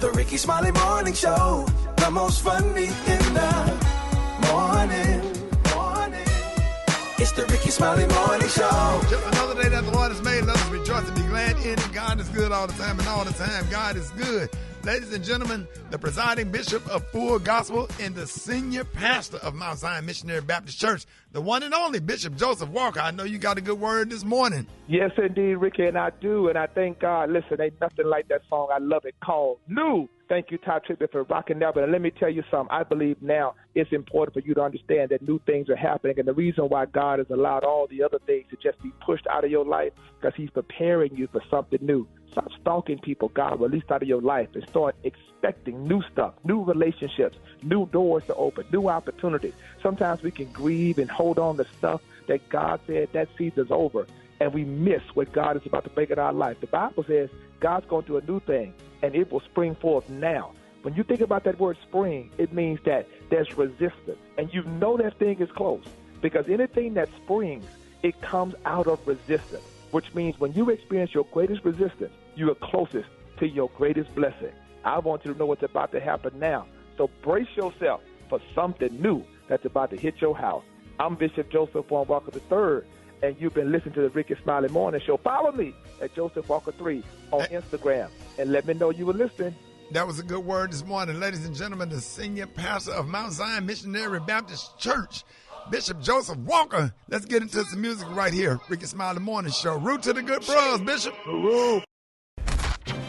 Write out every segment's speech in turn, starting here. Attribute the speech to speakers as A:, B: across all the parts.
A: The Rickey Smiley Morning Show, the most funny in the morning. It's the Rickey Smiley Morning Show.
B: Just another day that the Lord has made. Let us rejoice and be glad in it. God is good all the time, and all the time God is good. Ladies and gentlemen, the presiding bishop of Full Gospel and the senior pastor of Mount Zion Missionary Baptist Church, the one and only Bishop Joseph Walker. I know you got a good word this morning.
C: Yes, indeed, Ricky, and I do, and I thank God. Listen, ain't nothing like that song. I love it, called New. Thank you, Ty Trippett, for rocking that. But let me tell you something. I believe now it's important for you to understand that new things are happening, and the reason why God has allowed all the other things to just be pushed out of your life, because he's preparing you for something new. Stop stalking people God released out of your life and start expecting new stuff, new relationships, new doors to open, new opportunities. Sometimes we can grieve and hold on to stuff that God said that season's over, and we miss what God is about to break in our life. The Bible says God's going to do a new thing, and it will spring forth now. When you think about that word spring, it means that there's resistance, and you know that thing is close, because anything that springs, it comes out of resistance, which means when you experience your greatest resistance, you are closest to your greatest blessing. I want you to know what's about to happen now. So brace yourself for something new that's about to hit your house. I'm Bishop Joseph Walker III, and you've been listening to the Rickey Smiley Morning Show. Follow me at Joseph Walker 3 on Instagram, and let me know you were listening.
B: That was a good word this morning. Ladies and gentlemen, the senior pastor of Mount Zion Missionary Baptist Church, Bishop Joseph Walker. Let's get into some music right here. Rickey Smiley Morning Show. Root to the good bros, Bishop. Root.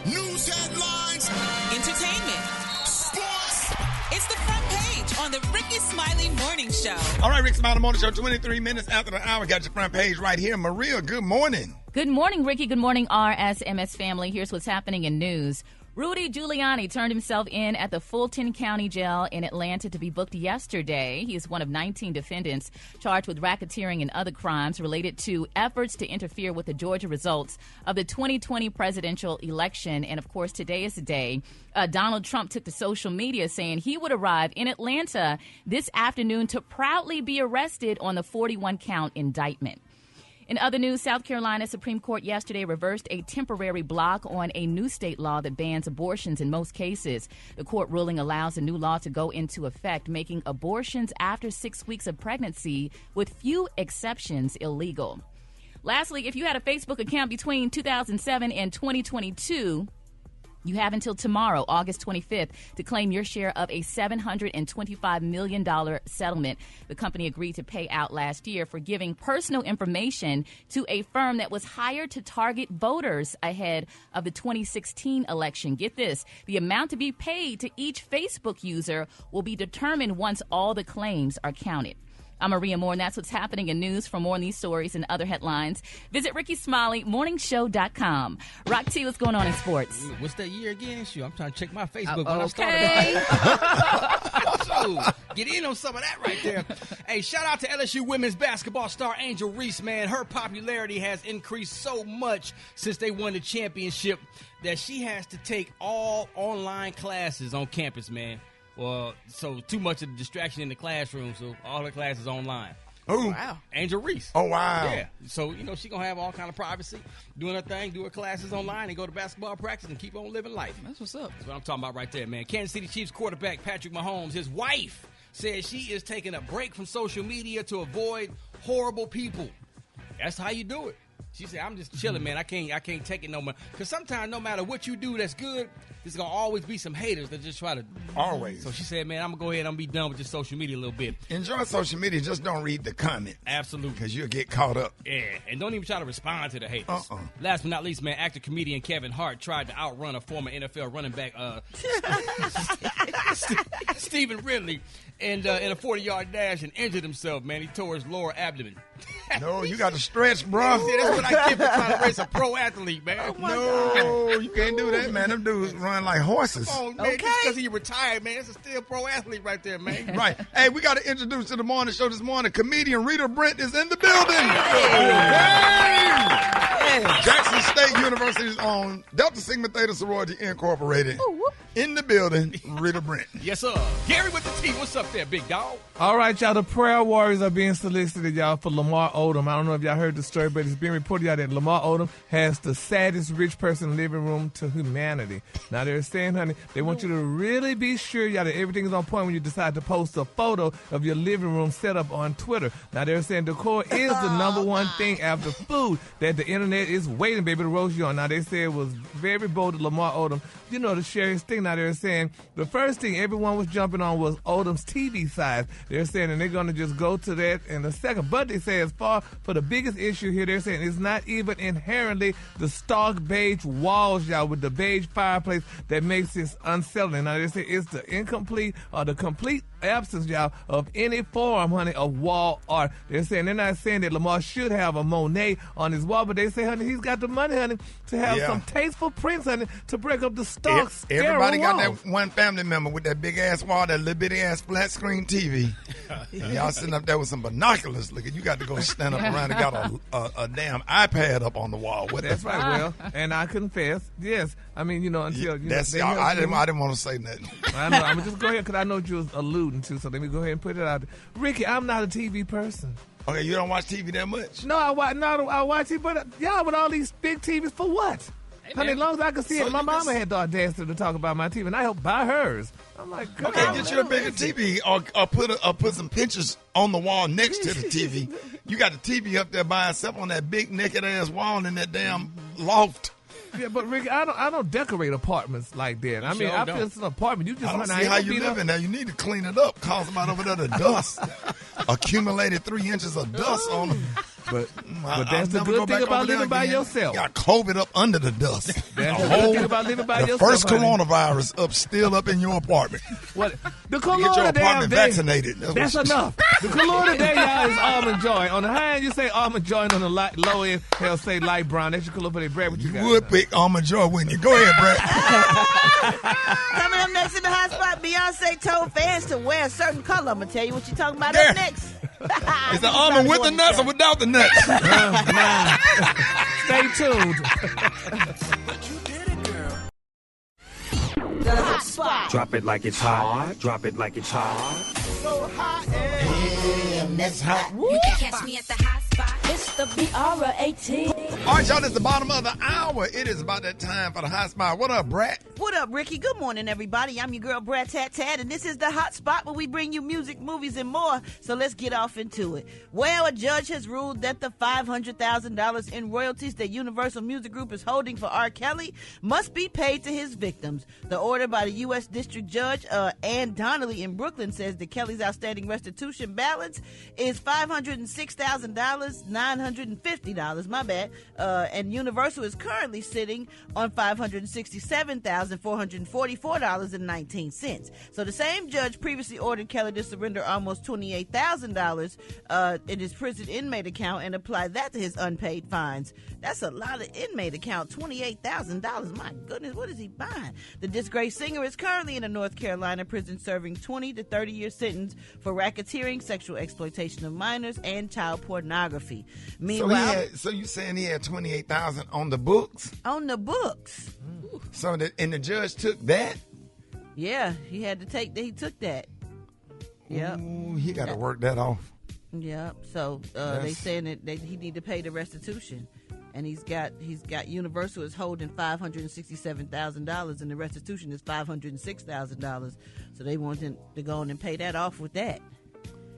D: News headlines,
E: entertainment, sports. It's the front page on the Rickey Smiley Morning Show.
B: All right, Rickey Smiley Morning Show, 23 minutes after the hour. Got your front page right here. Maria, good morning.
F: Good morning, Ricky. Good morning, RSMS family. Here's what's happening in news. Rudy Giuliani turned himself in at the Fulton County Jail in Atlanta to be booked yesterday. He is one of 19 defendants charged with racketeering and other crimes related to efforts to interfere with the Georgia results of the 2020 presidential election. And, of course, today is the day Donald Trump took to social media saying he would arrive in Atlanta this afternoon to proudly be arrested on the 41-count indictment. In other news, South Carolina Supreme Court yesterday reversed a temporary block on a new state law that bans abortions in most cases. The court ruling allows the new law to go into effect, making abortions after 6 weeks of pregnancy, with few exceptions, illegal. Lastly, if you had a Facebook account between 2007 and 2022, you have until tomorrow, August 25th, to claim your share of a $725 million settlement the company agreed to pay out last year for giving personal information to a firm that was hired to target voters ahead of the 2016 election. Get this, the amount to be paid to each Facebook user will be determined once all the claims are counted. I'm Maria Moore, and that's what's happening in news. For more on these stories and other headlines, visit RickeySmileyMorningShow.com. Rock T, what's going on in sports?
G: What's that year again? Shoot, I'm trying to check my Facebook when
F: Okay.
G: I started. Get in on some of that right there. Hey, shout out to LSU women's basketball star Angel Reese, man. Her popularity has increased so much since they won the championship that she has to take all online classes on campus, man. Well, so too much of the distraction in the classroom, so all her classes online.
B: Oh,
G: wow. Angel Reese.
B: Oh, wow.
G: Yeah. So, you know, she going to have all kind of privacy, doing her thing, do her classes online, and go to basketball practice and keep on living life.
F: That's what's up.
G: That's what I'm talking about right there, man. Kansas City Chiefs quarterback Patrick Mahomes, his wife, says she is taking a break from social media to avoid horrible people. That's how you do it. She said, I'm just chilling, man. I can't take it no more. Because sometimes no matter what you do that's good, there's going to always be some haters that just try to...
B: Always.
G: So she said, man, I'm going to go ahead and be done with this social media a little bit.
B: Enjoy social media. Just don't read the comments.
G: Absolutely.
B: Because you'll get caught up.
G: Yeah, and don't even try to respond to the haters. Last but not least, man, actor-comedian Kevin Hart tried to outrun a former NFL running back, Stephen Ridley, in a 40-yard dash and injured himself, man. He tore his lower abdomen.
B: No, you got to stretch, bro.
G: See, that's what I get for trying to race a pro athlete, man.
B: No, you can't do that, man. Them dudes run like horses.
G: Oh, man, just because he retired, man. It's a still pro athlete right there, man.
B: Right. Hey, we got to introduce to the morning show this morning. Comedian Rita Brent is in the building. Hey. Jackson State University's own Delta Sigma Theta Sorority Incorporated. In the building, Rita Brent.
G: Yes, sir. Gary with the T. What's up there, big dog?
H: All right, y'all. The prayer warriors are being solicited, y'all, for Lamar Lamar Odom. I don't know if y'all heard the story, but it's been reported out that Lamar Odom has the saddest rich person living room to humanity. Now, they're saying, honey, they want you to really be sure, y'all, that everything is on point when you decide to post a photo of your living room setup on Twitter. Now, they're saying decor is the number one thing after food that the internet is waiting, baby, to roast you on. Now, they say it was very bold of Lamar Odom, to share his thing. Now, they're saying the first thing everyone was jumping on was Odom's TV size. They're saying, and they're going to just go to that in a second. But they say as far for the biggest issue here, they're saying it's not even inherently the stark beige walls, y'all, with the beige fireplace that makes this unsettling. Now, they say it's the incomplete or the complete absence, y'all, of any form, honey, of wall art. They're saying they're not saying that Lamar should have a Monet on his wall, but they say, honey, he's got the money, honey, to have some tasteful prints, honey, to break up the stark,
B: everybody got
H: walls.
B: that one family member with that big ass wall, that little bitty ass flat screen TV. And y'all sitting up there with some binoculars looking. You got to go stand up around and got a damn iPad up on the wall.
H: That's right, Will. And I confess, yes. I mean, until
B: I didn't want to say nothing.
H: I know. I'm just go ahead because I know what you was alluding to. So let me go ahead and put it out there. Ricky, I'm not a TV person.
B: Okay, you don't watch TV that much?
H: No, I watch it, but y'all with all these big TVs for what? Honey, as long as I can see it, my mama had the audacity to talk about my TV, and I helped buy hers. I'm like, good.
B: Okay, get you a bigger TV, or put some pictures on the wall next to the TV. You got the TV up there by itself on that big naked ass wall in that damn loft.
H: Yeah, but Ricky, I don't decorate apartments like that. I mean, I feel it's an apartment. You just
B: I don't see how you live in there. You need to clean it up. Cause somebody over there to dust. Accumulated 3 inches of dust on them.
H: But that's the good thing about living by yourself.
B: You got COVID up under the dust.
H: That's the good thing about living by yourself.
B: The first
H: honey.
B: coronavirus still up in your apartment.
H: What? The
B: Get your apartment vaccinated.
H: That's enough. The color today, y'all, is almond joy. On the high end, you say almond joy, and on the low end, they'll say light brown. That's your color for their bread. What you got?
B: Would pick almond joy, wouldn't you? Go ahead, Brad.
I: Coming up next in the hot spot, Beyonce told fans to wear a certain color. I'm going to tell you what you're talking about up next.
B: Is the almond with the nuts or without the nuts?
H: Stay tuned.
A: But you did it, girl.
I: The hot spot.
J: Drop it like it's hot. Drop it like it's hot.
A: So hot.
I: Damn, that's hot.
E: You can catch me at the hot spot.
I: It's the BR18.
B: All right, y'all, it's the bottom of the hour. It is about that time for the hot spot. What up, Brat?
I: What up, Ricky? Good morning, everybody. I'm your girl, Brat Tat Tat, and this is the hot spot where we bring you music, movies, and more. So let's get off into it. Well, a judge has ruled that the $500,000 in royalties that Universal Music Group is holding for R. Kelly must be paid to his victims. The order by the U.S. District Judge Ann Donnelly in Brooklyn says that Kelly's outstanding restitution balance is $506,000, $950, my bad, and Universal is currently sitting on $567,444.19. So the same judge previously ordered Kelly to surrender almost $28,000 in his prison inmate account and apply that to his unpaid fines. That's a lot of inmate account, $28,000. My goodness, what is he buying? The disgraced singer is currently in a North Carolina prison serving 20 to 30-year sentence for racketeering, sexual exploitation of minors, and child pornography. Meanwhile,
B: so you saying he had $28,000 on the books?
I: On the books.
B: So and the judge took that?
I: Yeah, he took that. Yep.
B: Ooh, he got to work that off.
I: Yep. So they saying that he need to pay the restitution, and he's got Universal is holding $567,000, and the restitution is $506,000. So they want him to go on and pay that off with that.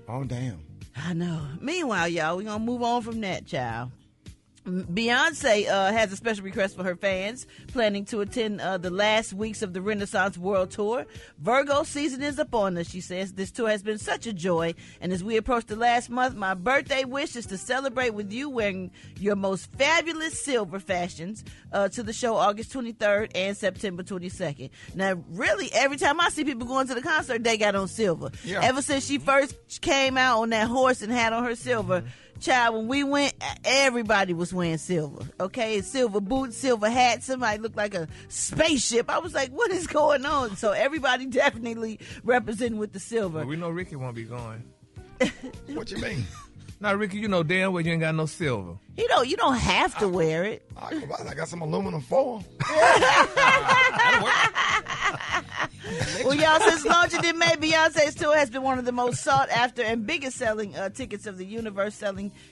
B: Oh damn.
I: I know. Meanwhile, y'all, we're gonna move on from that, child. Beyonce has a special request for her fans planning to attend the last weeks of the Renaissance World Tour. Virgo season is upon us, she says. This tour has been such a joy, and as we approach the last month, my birthday wish is to celebrate with you wearing your most fabulous silver fashions to the show August 23rd and September 22nd. Now, really, every time I see people going to the concert, they got on silver.
B: Yeah.
I: Ever since she first came out on that horse and had on her silver, child, when we went, everybody was wearing silver, okay? Silver boots, silver hats. Somebody looked like a spaceship. I was like, what is going on? So everybody definitely representing with the silver.
H: Well, we know Ricky won't be going.
B: What you mean?
H: Now, Ricky, you know damn well you ain't got no silver.
I: You don't have to wear it.
B: I got some aluminum foil.
I: Well, y'all, since launching in May, Beyonce's tour has been one of the most sought after and biggest selling tickets of the universe.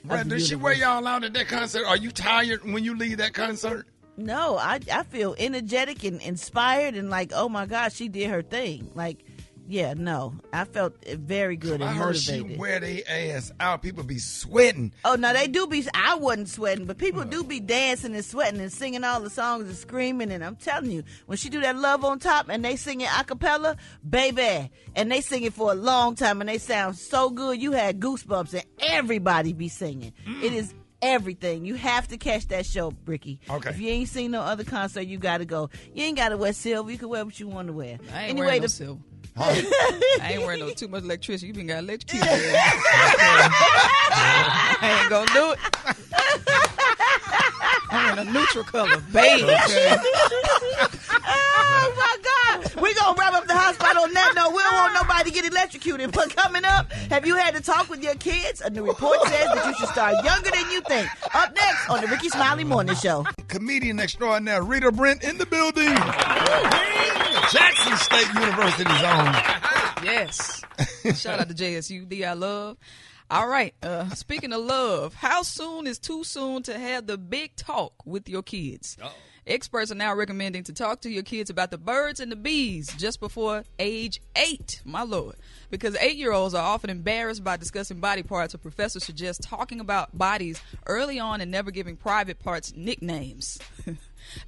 B: Brad, does she wear y'all out at that concert? Are you tired when you leave that concert?
I: No, I feel energetic and inspired and like, oh my gosh, she did her thing. Like, yeah, no, I felt very good and
B: I heard
I: motivated.
B: she wear their ass out. People be sweating.
I: Oh, no, they do be. I wasn't sweating, but people do be dancing and sweating and singing all the songs and screaming. And I'm telling you, when she do that Love on Top and they sing it a cappella, baby, and they sing it for a long time and they sound so good, you had goosebumps and everybody be singing. It is everything. You have to catch that show, Ricky.
B: Okay.
I: If you ain't seen no other concert, you got to go. You ain't got to wear silver. You can wear what you want to wear.
K: I ain't wearing no silver. I ain't wearing no too much electricity. You been got electrocuted. I ain't gonna do it. I'm in a neutral color, beige.
I: Oh my God! We're gonna wrap up the hot spot on that note. We don't want nobody to get electrocuted. But coming up, have you had to talk with your kids? A new report says that you should start younger than you think. Up next on the Rickey Smiley Morning Show.
B: Comedian extraordinaire Rita Brent in the building. Jackson State University's own.
K: Yes. Shout out to JSU, I love. All right. Speaking of love, how soon is too soon to have the big talk with your kids? Experts are now recommending to talk to your kids about the birds and the bees just before age 8, my Lord. Because 8-year-olds are often embarrassed by discussing body parts, so professors suggest talking about bodies early on and never giving private parts nicknames.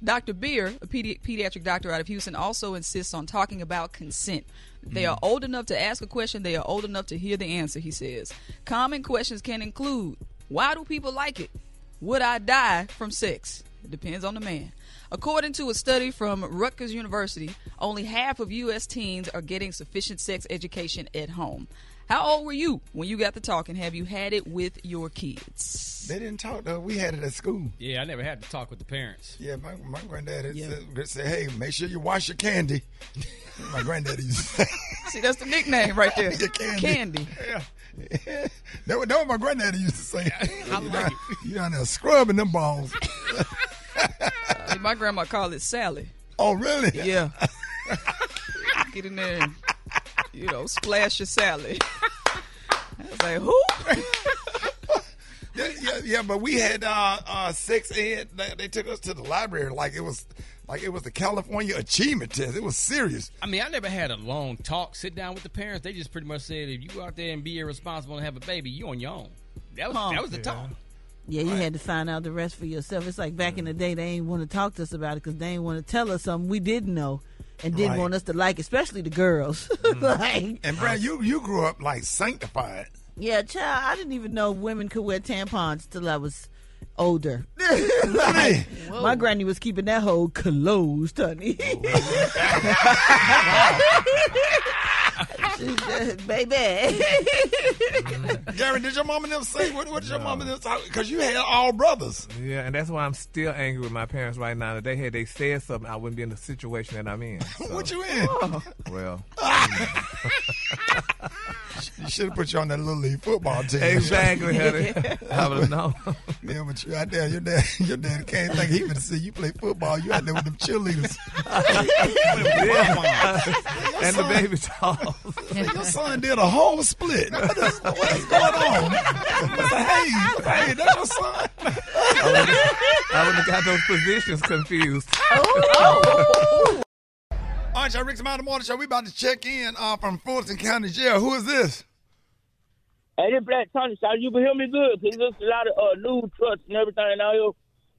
K: Dr. Beer, a pediatric doctor out of Houston, also insists on talking about consent. They are old enough to ask a question. They are old enough to hear the answer, he says. Common questions can include, why do people like it? Would I die from sex? It depends on the man. According to a study from Rutgers University, only half of U.S. teens are getting sufficient sex education at home. How old were you when you got to talk, and have you had it with your kids?
B: They didn't talk, though. We had it at school.
G: Yeah, I never had to talk with the parents.
B: Yeah, my granddad said, hey, make sure you wash your candy. My granddaddy used to say.
K: See, that's the nickname right there.
B: Your candy.
K: Candy.
B: Yeah. That was what my granddaddy used to say. You down there scrubbing them balls.
K: My grandma called it Sally.
B: Oh, really?
K: Yeah. Get in there and, splash your Sally. I was like, who?
B: Yeah, but we had sex ed. They took us to the library like it was the California Achievement Test. It was serious.
G: I mean, I never had a long talk, sit down with the parents. They just pretty much said, if you go out there and be irresponsible and have a baby, you on your own. That was the talk.
I: Yeah, you had to find out the rest for yourself. It's like back in the day, they ain't want to talk to us about it because they ain't want to tell us something we didn't know and didn't want us to like, especially the girls.
B: And Brad, you grew up like sanctified.
I: Yeah, child, I didn't even know women could wear tampons till I was older. My granny was keeping that hole closed, honey. Baby.
B: Gary, did your mama and them say? What did your mama and them say? Because you had all brothers.
H: Yeah, and that's why I'm still angry with my parents right now. If they said something, I wouldn't be in the situation that I'm in. So.
B: What you in?
H: Well.
B: You should have put you on that little league football team.
H: Exactly, honey. I would have known.
B: Yeah, but you out there, your dad can't think he would see you play football. You out there with them cheerleaders.
H: And the baby dolls.
B: Your son did a whole split. What is going on? Hey, that's your son.
H: I would have got those positions confused.
B: All right, y'all, Rickey Smiley Morning Show. We about to check in from Fulton County Jail. Who is this?
L: Hey, this Black Tony, so you can hear me good, because there's a lot of new trucks and everything out here.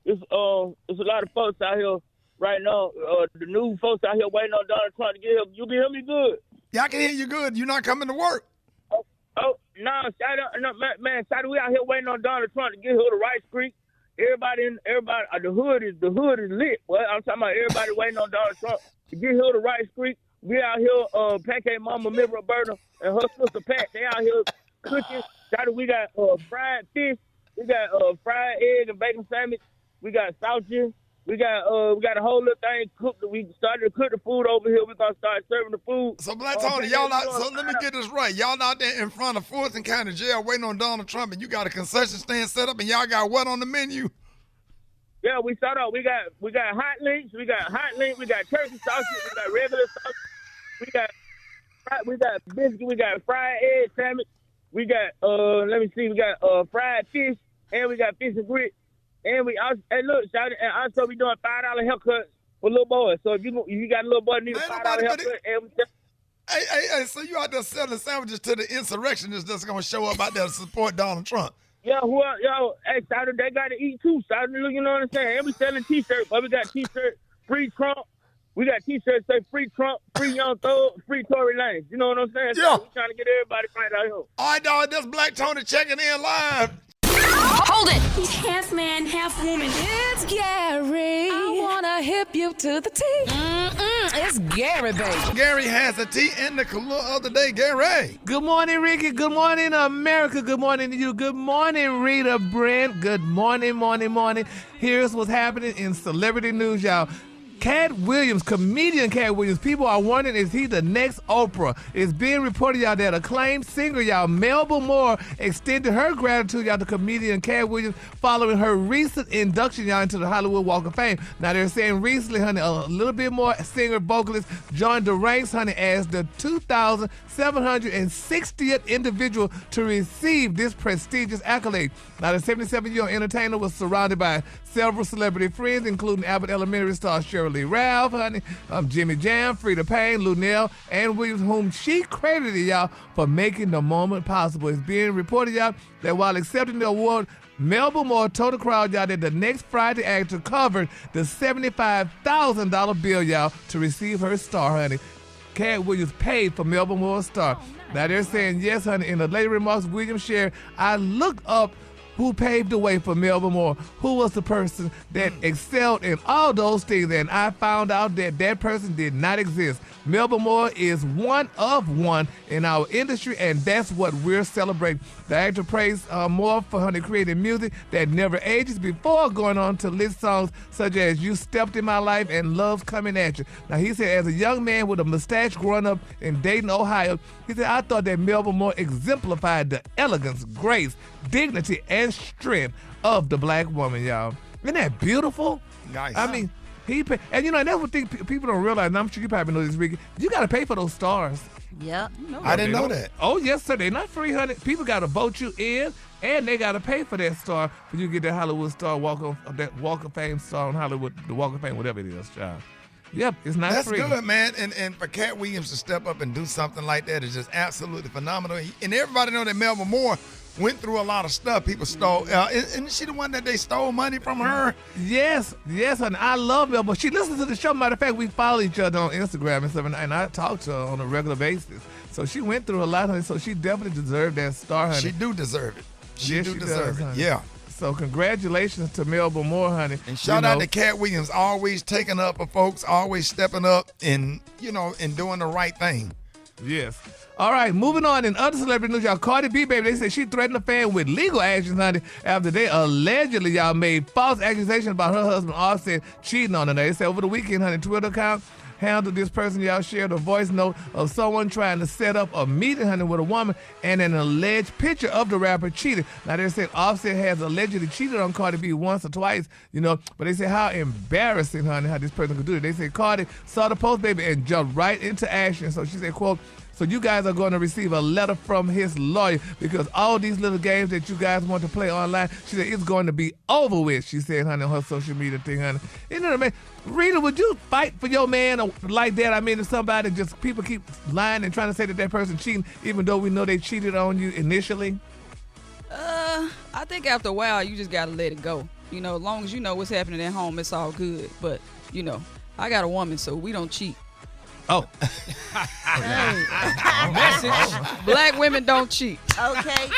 L: There's a lot of folks out here right now, the new folks out here waiting on Donald Trump to get here. You can hear me good?
B: Yeah, I can hear you good. You're not coming to work.
L: No, man, we out here waiting on Donald Trump to get here to Rice Creek. Everybody, the hood is lit. Well, I'm talking about everybody waiting on Donald Trump to get here to Rice Creek. We out here, Pancake Mama, Miss Roberta, and her sister Pat. They out here cooking. We got fried fish. We got fried egg and bacon sandwich. We got sausage. We got a whole little thing cooked. We started to cook the food over here. We're gonna start serving the food.
B: So Black Tony, y'all out. So let me get this right. Y'all out there in front of Fulton County Jail waiting on Donald Trump, and you got a concession stand set up, and y'all got what on the menu?
L: Yeah, we start off. We got hot links. We got turkey sausage. We got regular sausage. we got biscuit, we got fried egg sandwich, we got we got fried fish, and we got fish and grits, and we also we doing $5 haircuts for little boys. So if you got a little boy need a $5 haircut,
B: Hey, so you out there selling sandwiches to the insurrectionists that's gonna show up out there to support Donald Trump?
L: Yeah, hey, Saturday, they got to eat too. Saturday, you know what I'm saying? And we selling T-shirts, but we got T-shirts, free Trump. We got T-shirts say free Trump, free Young Thug, free Tory Lanez. You know what I'm saying?
B: Yeah.
L: So we trying to get everybody right out here.
B: All right, dog, this Black Tony checking in live.
M: Hold it. He's half man, half woman. It's Gary. I wanna hip you to the T. It's Gary, baby.
B: Gary has a tea in the color of the day. Gary.
H: Good morning, Ricky. Good morning, America. Good morning to you. Good morning, Rita Brent. Good morning, morning. Here's what's happening in celebrity news, y'all. Comedian Cat Williams, people are wondering, is he the next Oprah? It's being reported, y'all, that acclaimed singer, y'all, Melba Moore, extended her gratitude, y'all, to comedian Cat Williams following her recent induction, y'all, into the Hollywood Walk of Fame. Now, they're saying recently, honey, a little bit more singer-vocalist joined the ranks, honey, as the 2,760th individual to receive this prestigious accolade. Now, the 77-year-old entertainer was surrounded by several celebrity friends, including Abbott Elementary star Shirley Ralph, honey, Jimmy Jam, Frida Payne, Lunel, and Williams, whom she credited, y'all, for making the moment possible. It's being reported, y'all, that while accepting the award, Melba Moore told the crowd, y'all, that the next Friday actor covered the $75,000 bill, y'all, to receive her star, honey. Cat Williams paid for Melba Moore's star. Now, they're saying, yes, honey, in the later remarks, Williams shared, I looked up who paved the way for Melba Moore, who was the person that excelled in all those things, and I found out that that person did not exist. Melba Moore is one of one in our industry, and that's what we're celebrating. The actor praised Moore for her creating music that never ages before going on to list songs such as You Stepped in My Life and Love's Coming At You. Now, he said, as a young man with a mustache growing up in Dayton, Ohio, he said, I thought that Melba Moore exemplified the elegance, grace, dignity, and strength of the black woman, y'all. Isn't that beautiful?
B: Nice.
H: I mean, and you know, and that's what people don't realize, and I'm sure you probably know this, Ricky. You got to pay for those stars.
I: Yep.
B: I didn't know that.
H: Oh, yes, sir. They're not free, honey. People got to vote you in, and they got to pay for that star for you to get that Hollywood star, that Walk of Fame star on Hollywood, the Walk of Fame, whatever it is, child. Yep, it's not free.
B: That's good, man. And for Cat Williams to step up and do something like that is just absolutely phenomenal. And everybody know that Melba Moore went through a lot of stuff. People stole. Isn't she the one that they stole money from her?
H: Yes, honey. I love Melba. She listens to the show. Matter of fact, we follow each other on Instagram and stuff, and I talk to her on a regular basis. So she went through a lot, honey. So she definitely deserved that star, honey.
B: She do deserve it. She
H: yes,
B: do
H: she
B: deserve
H: does,
B: it. Yeah.
H: So congratulations to Melba Moore, honey.
B: And shout out to Cat Williams, always taking up for folks, always stepping up and doing the right thing.
H: Yes. All right, moving on. In other celebrity news, y'all, Cardi B, baby, they said she threatened a fan with legal actions, honey, after they allegedly, y'all, made false accusations about her husband Offset cheating on her. They said over the weekend, honey, Twitter account handled this person, y'all, shared a voice note of someone trying to set up a meeting, honey, with a woman and an alleged picture of the rapper cheating. Now, they said Offset has allegedly cheated on Cardi B once or twice, but they said how embarrassing, honey, how this person could do it. They said Cardi saw the post, baby, and jumped right into action. So she said, quote, so you guys are going to receive a letter from his lawyer because all these little games that you guys want to play online, she said, it's going to be over with, she said, honey, on her social media thing, honey. You know what I mean? Rita, would you fight for your man like that? I mean, if somebody people keep lying and trying to say that person cheating, even though we know they cheated on you initially?
K: I think after a while, you just got to let it go. As long as you know what's happening at home, it's all good. But, I got a woman, so we don't cheat.
H: Oh.
K: Message. Black women don't cheat.
I: Okay.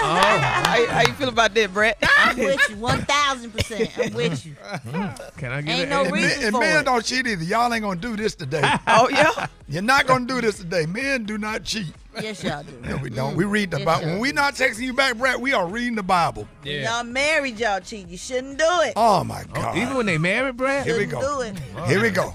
K: How you feel about that, Brett?
I: I'm with you 1,000%. I'm with you.
H: Can I get
I: Ain't no reason
B: and
I: for
B: men
I: it.
B: don't cheat either. Y'all ain't gonna do this today.
K: Oh yeah.
B: You're not gonna do this today. Men do not cheat.
I: Yes, y'all do.
B: No, we don't. We read the Bible. When we not texting you back, Brett, we are reading the Bible.
I: Yeah. Y'all married, y'all cheat. You shouldn't do it.
B: Oh my God.
H: Even when they married, Brett?
B: Here we go.
I: Do it.
B: Here we go.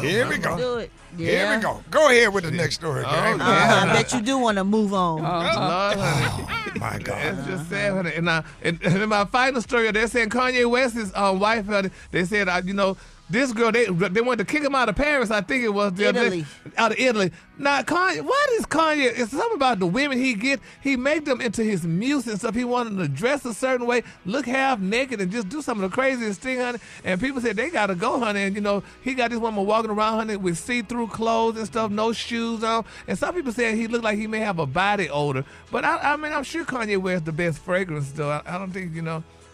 B: Here we go.
I: Do it. Yeah.
B: Here we go. Go ahead with the next story, Gary.
I: I bet you do want to move on.
H: Lord, honey.
B: Oh, my God.
H: It's just sad, honey. And in my final story, they're saying Kanye West's wife, honey, they said, This girl, they wanted to kick him out of Paris. I think it was
I: Italy.
H: Out of Italy. Now, Kanye, what is Kanye? It's something about the women he get. He make them into his muse and stuff. He wanted them to dress a certain way, look half naked, and just do some of the craziest thing, honey. And people said they gotta go, honey. And he got this woman walking around, honey, with see-through clothes and stuff, no shoes on. And some people said he looked like he may have a body odor. But I mean, I'm sure Kanye wears the best fragrance, though. I don't think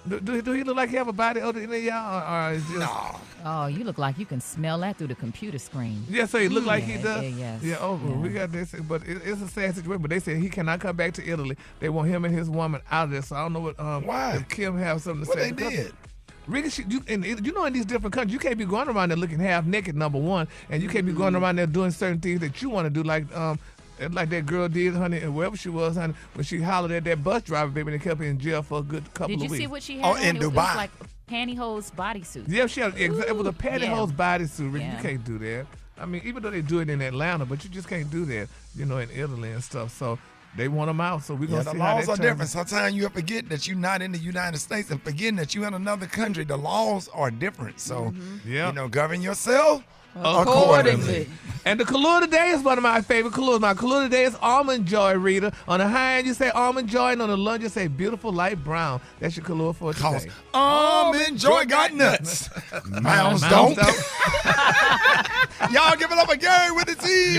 H: Do he look like he have a body odor in y'all, or is just...
F: No. Oh, you look like you can smell that through the computer screen.
H: Yeah, so he look like he does.
F: Yes.
H: Yeah, we got this, but it's a sad situation. But they said he cannot come back to Italy. They want him and his woman out of there. So I don't know what.
B: Why?
H: If Kim have something to
B: What
H: say.
B: they did?
H: Rickey, in these different countries, you can't be going around there looking half naked. Number one, and you can't be going around there doing certain things that you want to do, like that girl did, honey, and wherever she was, honey, when she hollered at that bus driver, baby, and they kept her in jail for a good couple of weeks.
F: Did you see what she had on?
B: In
F: It was
B: Dubai.
F: like pantyhose bodysuit.
H: Yeah, she had, it was a pantyhose bodysuit. Ricky.
F: Yeah.
H: You can't do that. I mean, even though they do it in Atlanta, but you just can't do that, in Italy and stuff. So they want them out. So we're going to
B: the
H: see how
B: laws
H: that
B: are
H: turns.
B: different. Sometimes you forget that you're not in the United States and forgetting that you're in another country. The laws are different. So, govern yourself accordingly.
H: And the color today is one of my favorite colors. My color today is Almond Joy, Rita. On the high end, you say Almond Joy, and on the low end, you say beautiful light brown. That's your color for today.
B: Almond Joy got nuts. Mounds don't. Y'all give it up again with the T.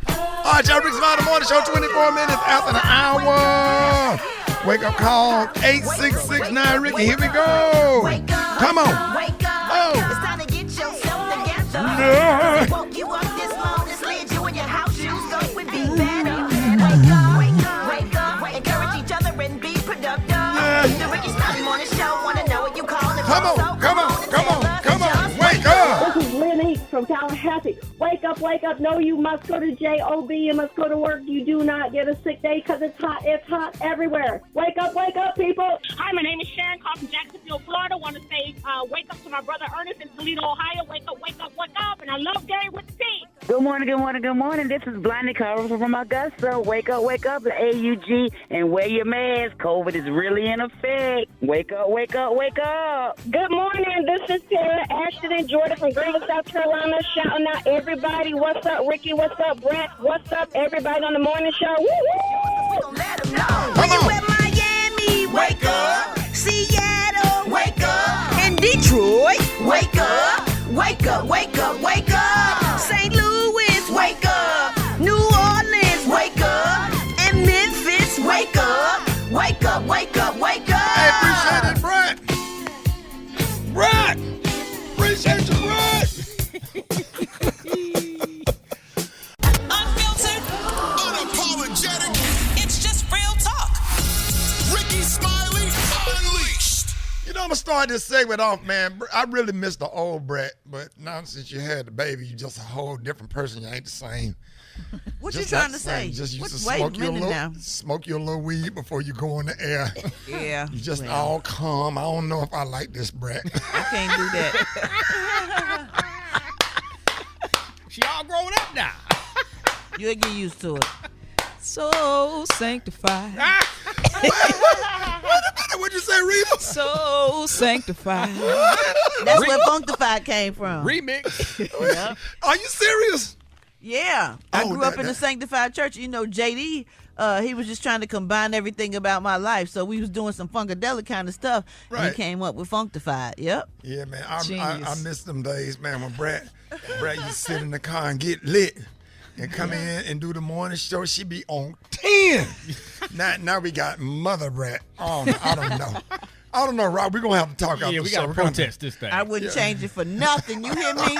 B: All right, y'all, Rickey Smiley Morning Show, 24 minutes after the hour. Wake up call, 866-9-RICKY. Here we go. Come on.
N: Wake up.
B: Oh.
N: It's time to get yourself together.
B: Yeah.
N: Woke you up this morning, slid you in your house shoes, go with be better. Wake up, wake up, wake up. Encourage each other and be productive. The Rickey Smiley Morning Show, wanna know what you call it.
B: Come on, come on, come on, come on. Wake up.
O: This is Lenny from Tallahassee. Wake up, wake up. No, you must go to JOB. You must go to work. You do not get a sick day because it's hot. It's hot everywhere. Wake up, people.
P: Hi, my name is Sharon, call from Jacksonville, Florida. Want to say wake up to my brother Ernest in Toledo, Ohio. Wake up, wake up, wake up. And I love Gary with the T.
O: Good morning, good morning, good morning. This is Blondie Carver from Augusta. Wake up, the AUG, and wear your mask. COVID is really in effect. Wake up, wake up, wake up.
P: Good morning. This is Tara Ashton and Jordan from Greenville, South Carolina. Shouting out everybody. What's up, Ricky? What's up, Brett? What's up, everybody on the morning show? Woo-woo!
N: Let them know. When you in Miami, wake up. Seattle, wake up. And Detroit, wake up. Wake up, wake up, wake up. St. Louis, wake up. New Orleans, wake up. And Memphis, wake up. Wake up, wake up, wake up.
B: Hey, appreciate it, Brett. Brett! Appreciate you, Brett.
E: Unfiltered,
D: unapologetic.
E: It's just real talk.
D: Rickey Smiley Unleashed.
B: I'm going to start this segment off, man. I really miss the old Brett, but now since you had the baby, you're just a whole different person. You ain't the same.
I: What
B: Just
I: you trying
B: not
I: to
B: the same.
I: say?
B: Just used to
I: Wait a
B: smoke
I: minute
B: smoke your little weed before you go on the air.
I: Yeah.
B: You just all calm. I don't know if I like this, Brett.
I: I can't do that.
G: She all grown up now.
I: You'll get used to it.
K: So sanctified.
B: What'd you say, Rita?
K: So sanctified.
I: That's where Functified came from.
G: Remix.
I: Yep.
B: Are you serious?
I: Yeah. I grew up in the Sanctified Church. JD, he was just trying to combine everything about my life. So we was doing some Funkadelic kind of stuff.
B: Right.
I: And he came up with Functified. Yep.
B: Yeah, man. I miss them days, man, when Brett used to sit in the car and get lit. And come in and do the morning show, she be on 10. Now we got Mother Brett. Oh, I don't know. I don't know, Rob. We're going to have to talk after the show.
G: Yeah, we got to protest this thing.
I: I wouldn't change it for nothing. You hear me?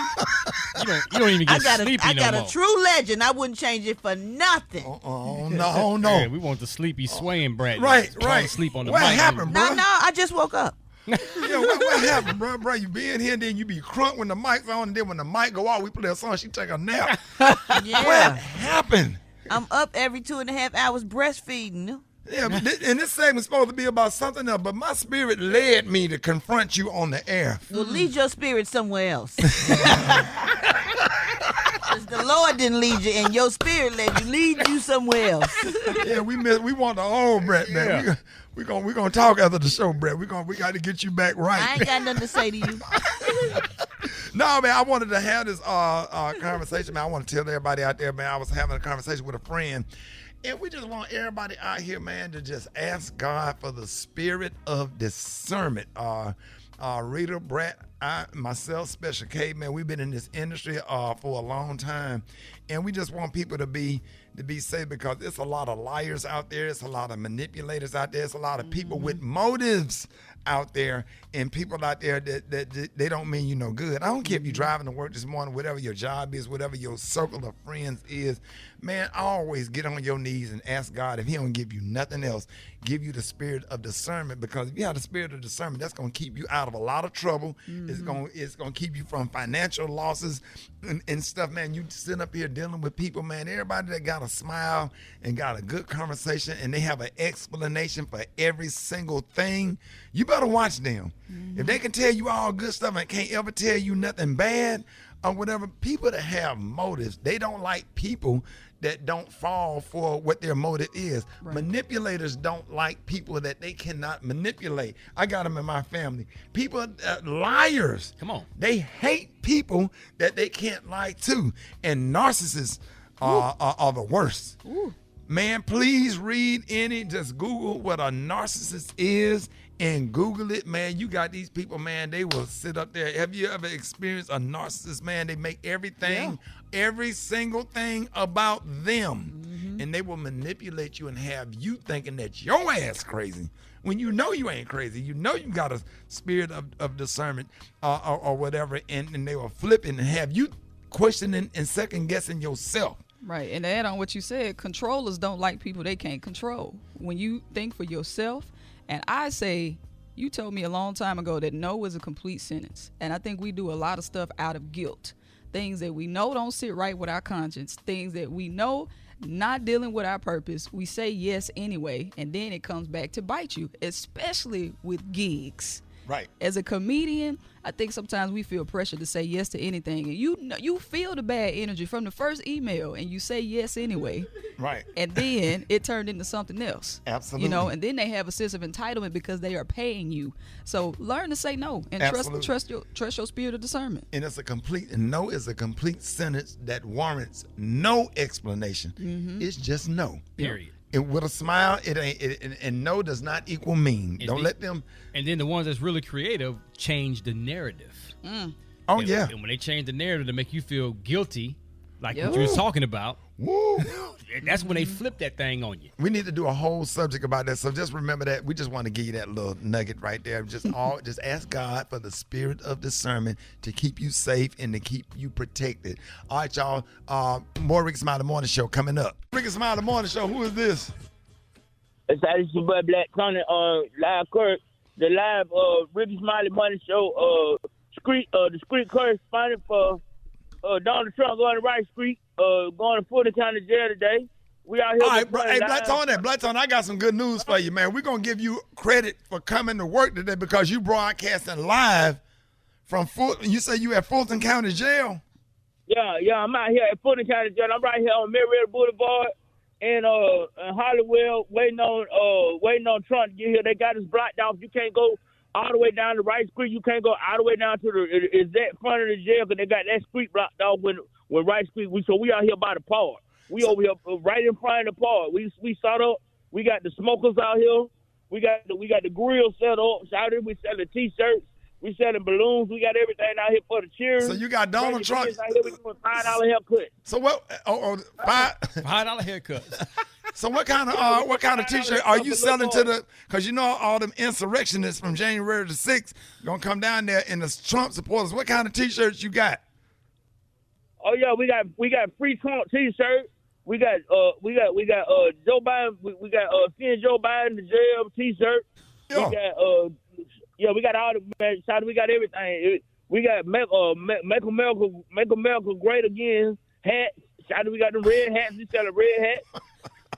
G: You don't even get sleepy
I: I got
G: no
I: a
G: more.
I: true legend. I wouldn't change it for nothing.
B: Oh, no.
G: Yeah, we want the sleepy swaying Brad.
B: Right.
G: Trying to sleep on the
B: What
G: mic.
B: happened, bro?
I: No, I just woke up.
B: Yeah, what happened, bro? You be in here and then you be crunk when the mic's on, and then when the mic go out, we play a song, she take a nap.
I: Yeah.
B: What happened?
I: I'm up every 2.5 hours breastfeeding.
B: Yeah, and this segment's supposed to be about something else, but my spirit led me to confront you on the air.
I: Well, lead your spirit somewhere else. The the Lord didn't lead you, and your spirit led you. Lead you somewhere else.
B: Yeah, we want the old Brett, man.
G: Yeah.
B: We're gonna talk after the show, Brett. We got to get you back right.
I: I ain't got nothing to say to you.
B: No, man, I wanted to have this conversation, man. I want to tell everybody out there, man, I was having a conversation with a friend, and we just want everybody out here, man, to just ask God for the spirit of discernment. Rita, Brett, myself, Special K, man, we've been in this industry for a long time, and we just want people to be safe because there's a lot of liars out there, it's a lot of manipulators out there, it's a lot of people with motives out there, and people out there that they don't mean you no good. I don't care if you're driving to work this morning, whatever your job is, whatever your circle of friends is, man, always get on your knees and ask God, if he don't give you nothing else, give you the spirit of discernment, because if you have the spirit of discernment, that's going to keep you out of a lot of trouble. It's going to keep you from financial losses and stuff, man. You sit up here dealing with people, man, everybody that got a smile and got a good conversation and they have an explanation for every single thing, you better watch them. If they can tell you all good stuff and can't ever tell you nothing bad or whatever, people that have motives, they don't like people that don't fall for what their motive is. Right. Manipulators don't like people that they cannot manipulate. I got them in my family. People, liars.
G: Come on.
B: They hate people that they can't lie to. And narcissists are the worst. Ooh. Man, please read just Google what a narcissist is and Google it, man. You got these people, man, they will sit up there. Have you ever experienced a narcissist, man? They make everything, every single thing about them. And they will manipulate you and have you thinking that your ass crazy when you know you ain't crazy. You know you got a spirit of discernment or whatever, and they will flip it and have you questioning and second guessing yourself.
K: Right, and to add on what you said, controllers don't like people they can't control. When you think for yourself, and I say, you told me a long time ago that no is a complete sentence. And I think we do a lot of stuff out of guilt. Things that we know don't sit right with our conscience. Things that we know not dealing with our purpose. We say yes anyway, and then it comes back to bite you, especially with gigs.
B: Right.
K: As a comedian, I think sometimes we feel pressure to say yes to anything, and you feel the bad energy from the first email, and you say yes anyway.
B: Right.
K: And then it turned into something else.
B: Absolutely.
K: You know, and then they have a sense of entitlement because they are paying you. So learn to say no and trust your spirit of discernment.
B: And no is a complete sentence that warrants no explanation. It's just no.
G: Period.
B: And with a smile, and no does not equal mean. Don't let them.
G: And then the ones that's really creative change the narrative.
B: Oh, yeah.
G: And when they change the narrative to make you feel guilty, like what you was talking about, that's when they flip that thing on you.
B: We need to do a whole subject about that. So just remember that. We just want to give you that little nugget right there. Just ask God for the spirit of discernment to keep you safe and to keep you protected. All right, y'all. More Rickey Smiley Morning Show coming up. Rickey Smiley Morning Show. Who is this?
L: It's your boy Black Tony live Kurt, the live Rickey Smiley Morning Show the street correspondent for Donald Trump going to Rice Street, going to Fulton County Jail today. We out here.
B: All right, hey, Black Tony, I got some good news for you, man. We're going to give you credit for coming to work today because you broadcasting live from Fulton. You say you at Fulton County Jail?
L: Yeah, I'm out here at Fulton County Jail. I'm right here on Marietta Boulevard in Hollywood waiting on Trump to get here. They got us blocked off. You can't go all the way down to Rice Street. You can't go all the way down to the exact front of the jail because they got that street blocked off when Rice Street. So we out here by the park. We over here right in front of the park. We set up. We got the smokers out here. We got the grill set up. Shouted. We selling T-shirts. We selling balloons. We got everything out here for the cheers.
B: So you got Donald Trump.
L: Out here, we doing $5 haircut.
B: So what? $5
G: haircuts.
B: So what kind of T-shirt are you selling to the? Because you know all them insurrectionists from January the 6th gonna come down there and the Trump supporters. What kind of T-shirts you got?
L: Oh yeah, we got free Trump T-shirts. We got Joe Biden. We got seeing Joe Biden the jail T-shirt. We got all the man. We got everything. We got make America great again. Hats. We got the red hats. We sell a red hat.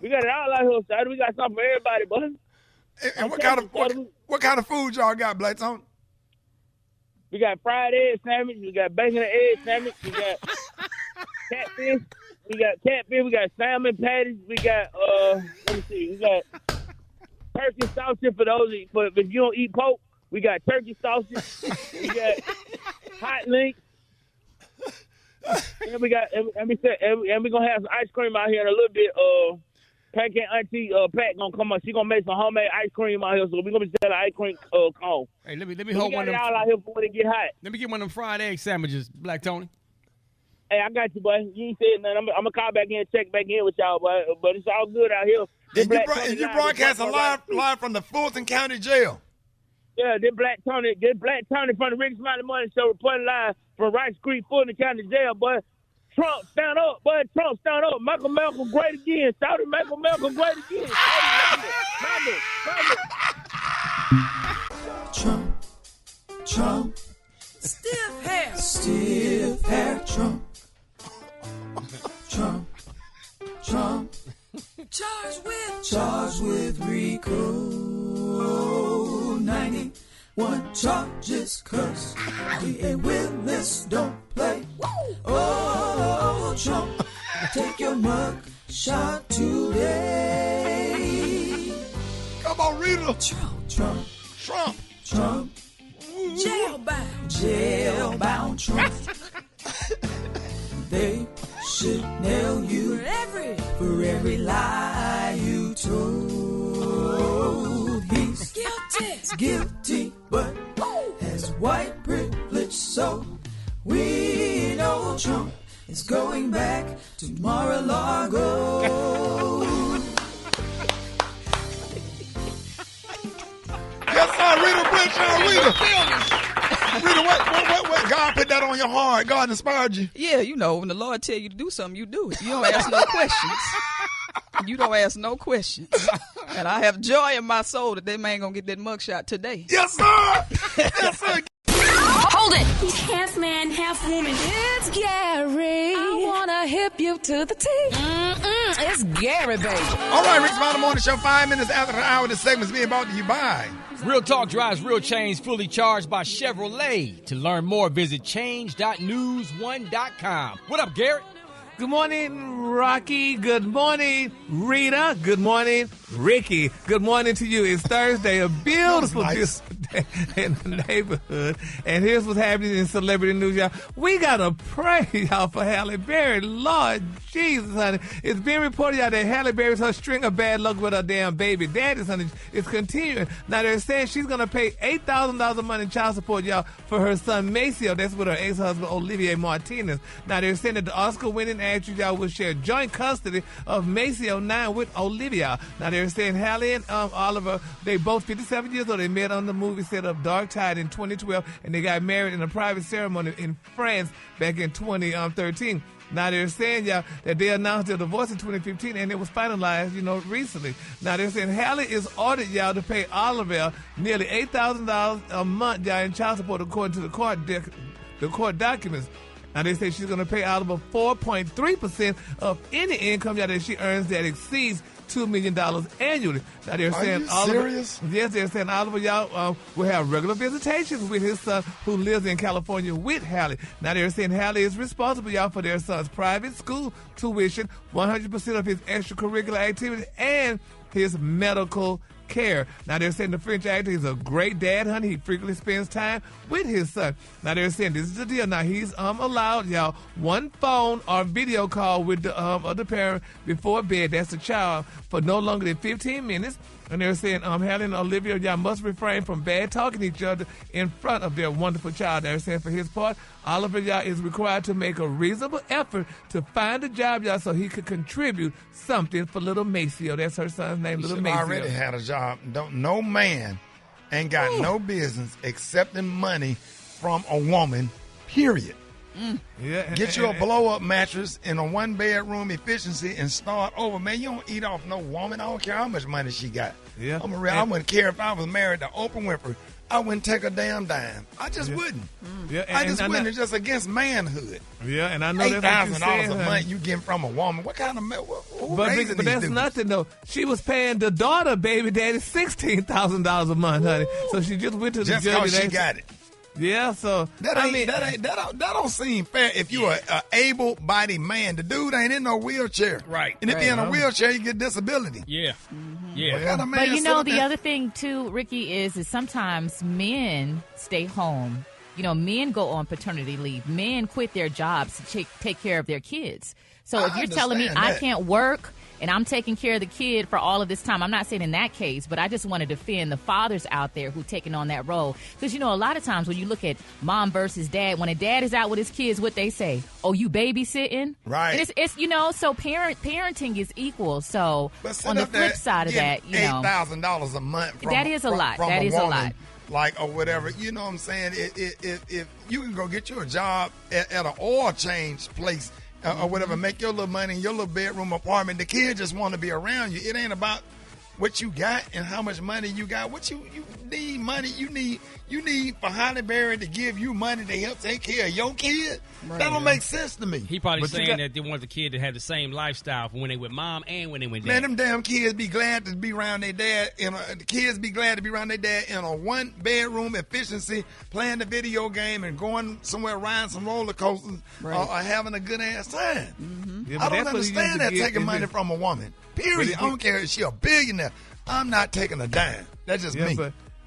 L: We got it all out here, Shady. We got something for everybody, buddy.
B: And what kind of food y'all got, Black Tony?
L: We got fried egg sandwich. We got bacon and egg sandwich. We got catfish. We got salmon patties. We got let me see. We got turkey sausage for those if you don't eat pork. We got turkey sausage. We got hot links. And we got and we're gonna have some ice cream out here in a little bit. Pancake Auntie Pat gonna come on. She gonna make some homemade ice cream out here, so we're gonna be selling ice cream cone.
G: Hey, let me hold one of them.
L: Y'all out here for when it get hot.
G: Let me get one of them fried egg sandwiches, Black Tony.
L: Hey, I got you, boy. You ain't said nothing. I'm gonna call back in and check back in with y'all, boy. But it's all good out here.
B: And you broadcast live from the Fulton County Jail.
L: Yeah, this Black Tony from the Rickey Smiley Morning Show reporting live from Rice Creek, Fulton County Jail, boy. Trump, stand up, boy. Trump, stand up. Michael Malcolm great again. Shout it, Michael Malcolm great again.
A: Trump. Stiff hair, Trump. Charged with RICO. 91 charges, 'cause we ain't willis, don't play. Oh, Trump, take your mug shot today.
B: Come on, Rita.
A: Trump. Jailbound Trump. They should nail you for every lie you told. He's guilty, but has white privilege, so we know Trump is going back to Mar-a-Lago.
B: Yes, sir, Rita Blanchard, Rita, what? God put that on your heart. God inspired you.
K: Yeah, you know, when the Lord tell you to do something, you do it. You don't ask no questions. You don't ask no questions. And I have joy in my soul that man gonna get that mugshot today.
B: Yes, sir. Yes, sir.
M: Hold it. He's half man, half woman. It's Gary. I wanna hip you to the T. It's Gary, baby.
B: All right, Rickey Smiley Morning Show. 5 minutes after the hour, this segment's being brought to you by
G: Real Talk drives real change, fully charged by Chevrolet. To learn more, visit change.news1.com. What up, Garrett?
H: Good morning, Rocky. Good morning, Rita. Good morning, Ricky. Good morning to you. It's Thursday, a beautiful day in the neighborhood. And here's what's happening in celebrity news, y'all. We got to pray, y'all, for Halle Berry. Lord Jesus, honey. It's being reported, y'all, that Halle Berry's her string of bad luck with her damn baby daddies, honey, is continuing. Now, they're saying she's going to pay $8,000 a month in child support, y'all, for her son, Maceo. That's with her ex-husband, Olivier Martinez. Now, they're saying that the Oscar-winning actress, y'all, will share joint custody of Maceo now with Olivia. Now, they're saying Halle and Oliver, they both 57 years old. They met on the movie set of Dark Tide in 2012, and they got married in a private ceremony in France back in 2013. Now, they're saying, y'all, that they announced their divorce in 2015, and it was finalized, recently. Now, they're saying Halle is ordered, y'all, to pay Oliver nearly $8,000 a month, y'all, in child support, according to the court documents. Now, they say she's going to pay Oliver 4.3% of any income, y'all, that she earns that exceeds $2 million annually. Now, they're saying Oliver,
B: serious?
H: Yes, they're saying Oliver, y'all, will have regular visitations with his son, who lives in California with Halle. Now, they're saying Halle is responsible, y'all, for their son's private school tuition, 100% of his extracurricular activities, and his medical care. Now, they're saying the French actor is a great dad, honey. He frequently spends time with his son. Now, they're saying this is the deal. Now, he's allowed, y'all, one phone or video call with the other parent before bed. That's the child for no longer than 15 minutes. And they're saying Halle and Olivia, y'all, must refrain from bad talking to each other in front of their wonderful child. They're saying for his part, Oliver, y'all, is required to make a reasonable effort to find a job, y'all, so he could contribute something for little Maceo. That's her son's name, little Maceo.
B: Already had a job. No man ain't got no business accepting money from a woman, period.
H: Yeah,
B: Get you a blow-up mattress in a one-bedroom efficiency and start over. Man, you don't eat off no woman. I don't care how much money she got.
H: Yeah.
B: I wouldn't care if I was married to Oprah Winfrey. I wouldn't take a damn dime. I just wouldn't.
H: Yeah,
B: I just wouldn't. It's just against manhood.
H: Yeah, and I know that's what
B: $8,000 a month you get from a woman. What kind of
H: but that's nothing though. She was paying the daughter baby daddy $16,000 a month, honey. So she just went to the judge.
B: Just because she got it.
H: Yeah, so
B: that don't seem fair. If you're an able-bodied man, the dude ain't in no wheelchair,
G: right?
B: And if you're in a wheelchair, you get disability.
G: Yeah,
B: yeah. What kind of man
F: But you know,
B: sit up
F: the
B: there?
F: other thing too, Ricky, is sometimes men stay home. You know, men go on paternity leave. Men quit their jobs to take care of their kids. So if you're telling me I can't work and I'm taking care of the kid for all of this time, I'm not saying in that case, but I just want to defend the fathers out there who taking on that role. Because, you know, a lot of times when you look at mom versus dad, when a dad is out with his kids, what they say, oh, you babysitting?
B: Right.
F: And it's you know, so parenting is equal. So on the flip side of that, you know.
B: $8,000 a month from,
F: that is a lot.
B: From
F: That
B: a
F: is
B: woman,
F: a lot.
B: Like, or whatever. You know what I'm saying? If you can go get you a job at an oil change place, or whatever, make your little money in your little bedroom apartment. The kids just want to be around you. It ain't about what you got and how much money you got. What you need money. You need for Halle Berry to give you money to help take care of your kid.
G: Right.
B: That don't make sense to me.
G: He probably saying that they want the kid to have the same lifestyle for when they with mom and when they with dad.
B: Man, them damn kids be glad to be around their dad. The kids be glad to be around their dad in a one-bedroom efficiency, playing the video game and going somewhere riding some roller coasters or having a good-ass time.
H: Mm-hmm. Yeah,
B: I don't understand that taking money from a woman. Period. I don't care if she a billionaire. I'm not taking a dime. That's just me.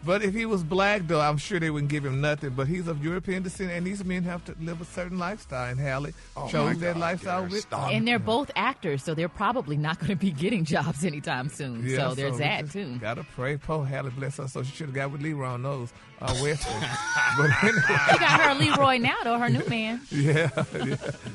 H: But if he was black, though, I'm sure they wouldn't give him nothing. But he's of European descent, and these men have to live a certain lifestyle. And Halle chose that lifestyle with them.
F: And they're both actors, so they're probably not going to be getting jobs anytime soon.
H: Yeah,
F: so there's that, too.
H: Gotta pray. Poor Halle, bless her. So she should have got with Leroy on those. But anyway.
F: She got her Leroy now, though, her new man.
H: Yeah,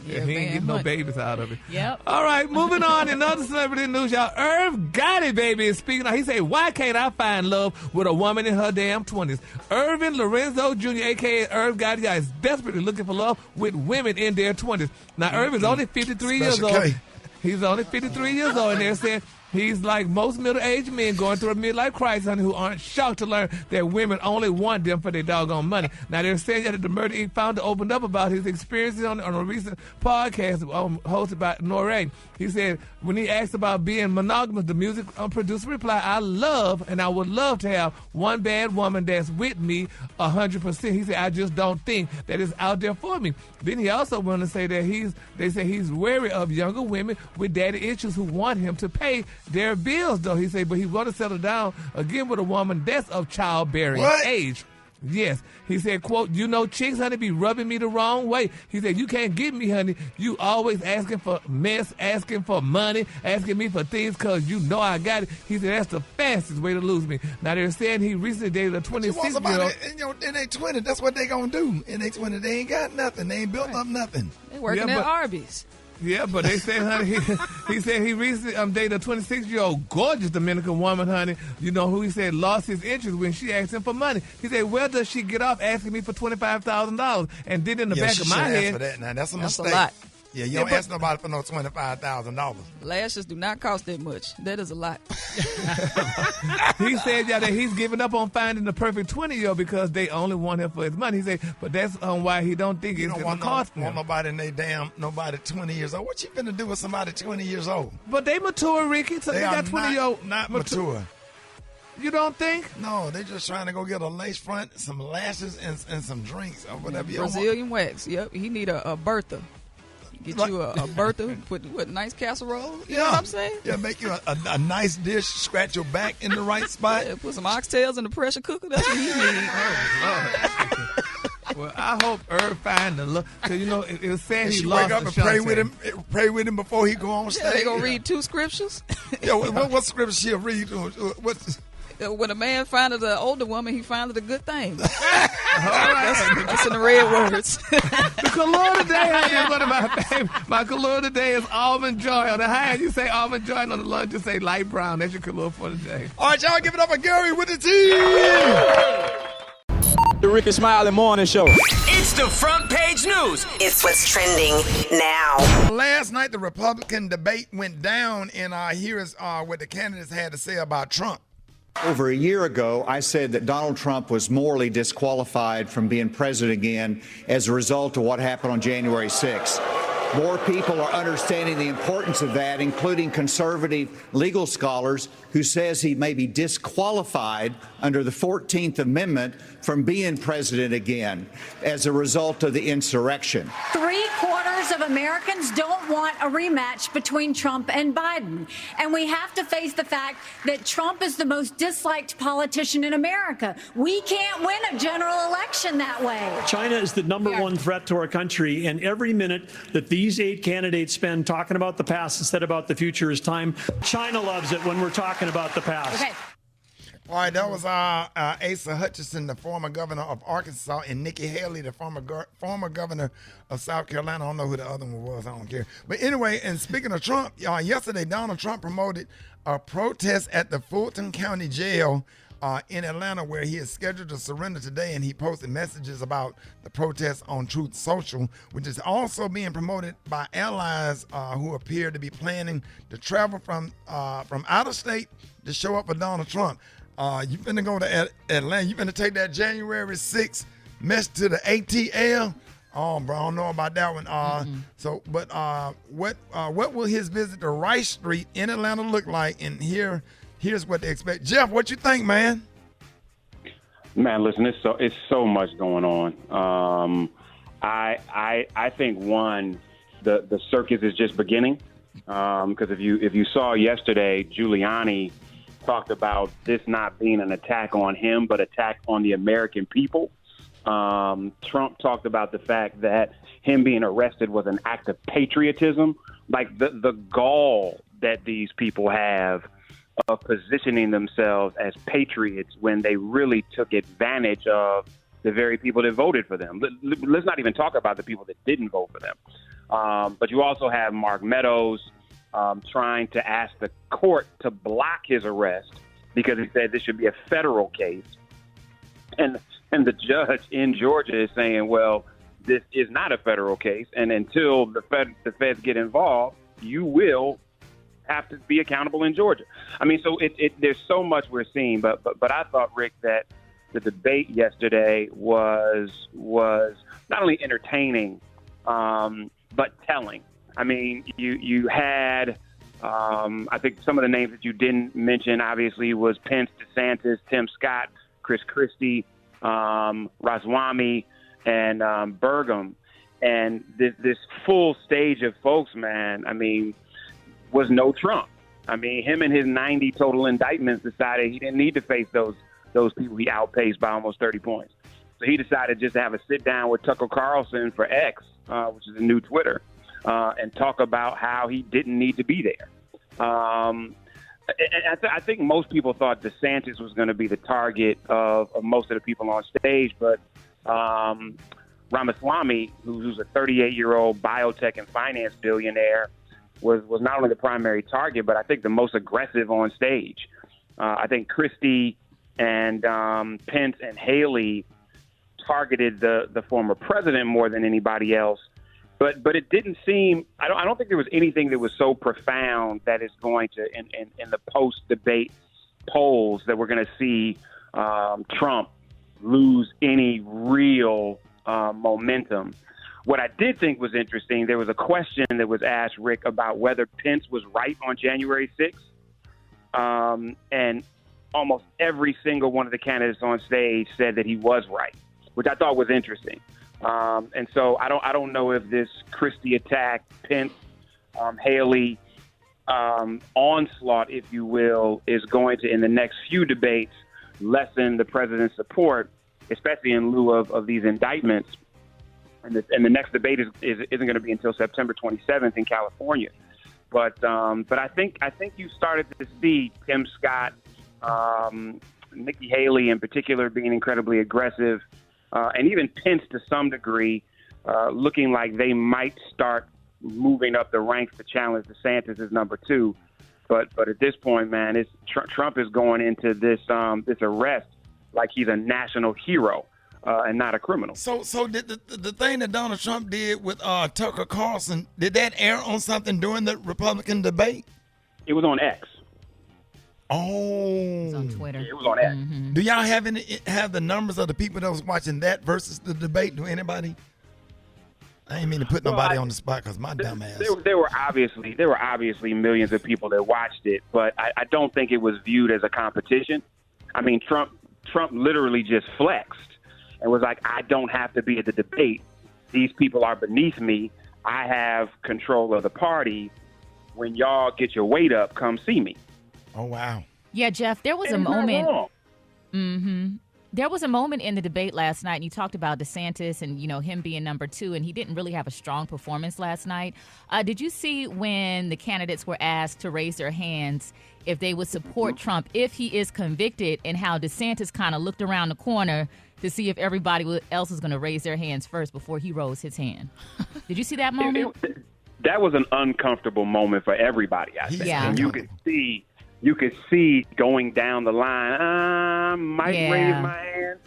H: he ain't getting no babies out of it.
F: Yep.
H: All right, moving on. In other celebrity news, y'all, Irv Gotti, baby, is speaking out. He said, why can't I find love with a woman in her damn 20s? Irvin Lorenzo Jr., a.k.a. Irv Gotti, is desperately looking for love with women in their 20s. Now, Irv is only 53 years old. He's only 53 years old, and they're saying he's like most middle-aged men going through a midlife crisis, honey, who aren't shocked to learn that women only want them for their doggone money. Now, they're saying that the Murder Inc. founder opened up about his experiences on a recent podcast hosted by Noreen. He said when he asked about being monogamous, the music producer replied, I love and I would love to have one bad woman that's with me 100%. He said, I just don't think that it's out there for me. Then he also wanted to say that they say he's wary of younger women with daddy issues who want him to pay their bills, though. He said, but he want to settle down again with a woman that's of childbearing age. Yes. He said, quote, you know, chicks, honey, be rubbing me the wrong way. He said, you can't get me, honey. You always asking for mess, asking for money, asking me for things because you know I got it. He said, that's the fastest way to lose me. Now, they're saying he recently dated a 26-year-old.
B: In their 20, that's what they going to do. In their 20, they ain't got nothing. They ain't built up nothing.
K: They working at Arby's.
H: Yeah, but they said, honey, he said he recently dated a 26-year-old gorgeous Dominican woman, honey, you know, who he said lost his interest when she asked him for money. He said, where does she get off asking me for $25,000? And then in the back of my head.
B: For that. Now, that's a mistake.
K: A lot.
B: Yeah, you don't ask nobody for no $25,000.
K: Lashes do not cost that much. That is a lot.
H: He said that he's giving up on finding the perfect 20-year-old because they only want him for his money. He said, but that's why he don't think it's going to cost him.
B: Want nobody in nobody 20 years old. What you finna do with somebody 20 years old?
H: But they mature, Ricky. So they got 20-year-old.
B: Not mature.
H: You don't think?
B: No, they just trying to go get a lace front, some lashes, and some drinks or whatever.
K: Brazilian wax. Yep, he need a Bertha. Get you a Bertha, put what, nice casserole. You know what I'm saying?
B: Yeah, make you a nice dish, scratch your back in the right spot.
K: Yeah, put some oxtails in the pressure cooker. That's what he needs.
H: Well, I hope Irv find the look. Cause you know it was saying he
B: lost. Wake up and pray with him before he go on stage.
K: Yeah, they gonna read 2 scriptures.
B: Yeah, what scripture she'll read?
K: When a man findeth an older woman, he findeth a good thing. That's in the red words.
H: The color today is one of my favorites. My color today is almond joy. On the high end, you say almond joy, and on the low end, you say light brown. That's your color for today.
B: All right, y'all, give it up for Gary with the T.
Q: The Rickey Smiley Morning Show.
R: It's the front page news. It's what's trending now.
B: Last night, the Republican debate went down, and here's what the candidates had to say about Trump.
S: Over a year ago, I said that Donald Trump was morally disqualified from being president again as a result of what happened on January 6th. More people are understanding the importance of that, including conservative legal scholars who says he may be disqualified under the 14th Amendment from being president again as a result of the insurrection.
T: 3/4 of Americans don't want a rematch between Trump and Biden. And we have to face the fact that Trump is the most disliked politician in America. We can't win a general election that way.
U: China is the number one threat to our country, and every minute that these 8 candidates spend talking about the past instead about the future is time. China loves it when we're talking about the past.
F: Okay.
B: All right, that was Asa Hutchinson, the former governor of Arkansas, and Nikki Haley, the former governor of South Carolina. I don't know who the other one was. I don't care. But anyway, and speaking of Trump, yesterday Donald Trump promoted a protest at the Fulton County Jail in Atlanta, where he is scheduled to surrender today, and he posted messages about the protest on Truth Social, which is also being promoted by allies who appear to be planning to travel from out of state to show up for Donald Trump. You finna go to Atlanta. You finna take that January 6th mess to the ATL. Oh, bro, I don't know about that one. What will his visit to Rice Street in Atlanta look like? And here's what they expect. Jeff, what you think, man?
V: Man, listen, it's so much going on. I think the circus is just beginning. Because if you saw yesterday, Giuliani talked about this not being an attack on him, but attack on the American people. Trump talked about the fact that him being arrested was an act of patriotism. Like the gall that these people have of positioning themselves as patriots when they really took advantage of the very people that voted for them. Let's not even talk about the people that didn't vote for them. But you also have Mark Meadows trying to ask the court to block his arrest because he said this should be a federal case. And the judge in Georgia is saying, well, this is not a federal case, and until the feds get involved, you will have to be accountable in Georgia. I mean, so there's so much we're seeing, but I thought, Rick, that the debate yesterday was not only entertaining, but telling. I mean, you had, I think some of the names that you didn't mention, obviously, was Pence, DeSantis, Tim Scott, Chris Christie, Ramaswamy, and Burgum. And this full stage of folks, man, I mean, was no Trump. I mean, him and his 90 total indictments decided he didn't need to face those people he outpaced by almost 30 points. So he decided just to have a sit down with Tucker Carlson for X, which is the new Twitter, and talk about how he didn't need to be there. And I think most people thought DeSantis was going to be the target of most of the people on stage, but Ramaswamy, who's a 38-year-old biotech and finance billionaire, was not only the primary target, but I think the most aggressive on stage. I think Christie and Pence and Haley targeted the former president more than anybody else. But it didn't seem. I don't think there was anything that was so profound that is going to in the post-debate polls that we're going to see Trump lose any real momentum. What I did think was interesting, there was a question that was asked, Rick, about whether Pence was right on January 6th. And almost every single one of the candidates on stage said that he was right, which I thought was interesting. And so I don't know if this Christie attack, Pence, Haley onslaught, if you will, is going to, in the next few debates, lessen the president's support, especially in lieu of these indictments. And the next debate isn't going to be until September 27th in California. But I think you started to see Tim Scott, Nikki Haley in particular, being incredibly aggressive, and even Pence to some degree, looking like they might start moving up the ranks to challenge DeSantis as number 2. But at this point, man, Trump is going into this arrest like he's a national hero. And not a criminal.
B: So did the thing that Donald Trump did with Tucker Carlson, did that air on something during the Republican debate?
V: It was on X.
B: Oh,
F: it was on Twitter.
V: Yeah, it was on X.
F: Mm-hmm.
B: Do y'all have the numbers of the people that was watching that versus the debate? Do anybody? I ain't mean to put nobody on the spot because my dumb ass.
V: There were obviously millions of people that watched it, but I don't think it was viewed as a competition. I mean, Trump literally just flexed and was like, I don't have to be at the debate. These people are beneath me. I have control of the party. When y'all get your weight up, come see me.
B: Oh, wow.
F: Yeah, Jeff, there was a moment. Mm-hmm. There was a moment in the debate last night, and you talked about DeSantis and, him being number 2, and he didn't really have a strong performance last night. Did you see when the candidates were asked to raise their hands if they would support Trump if he is convicted, and how DeSantis kind of looked around the corner to see if everybody else was going to raise their hands first before he rose his hand? Did you see that moment?
V: That was an uncomfortable moment for everybody, I think.
F: Yeah.
V: And you could see going down the line, I might raise my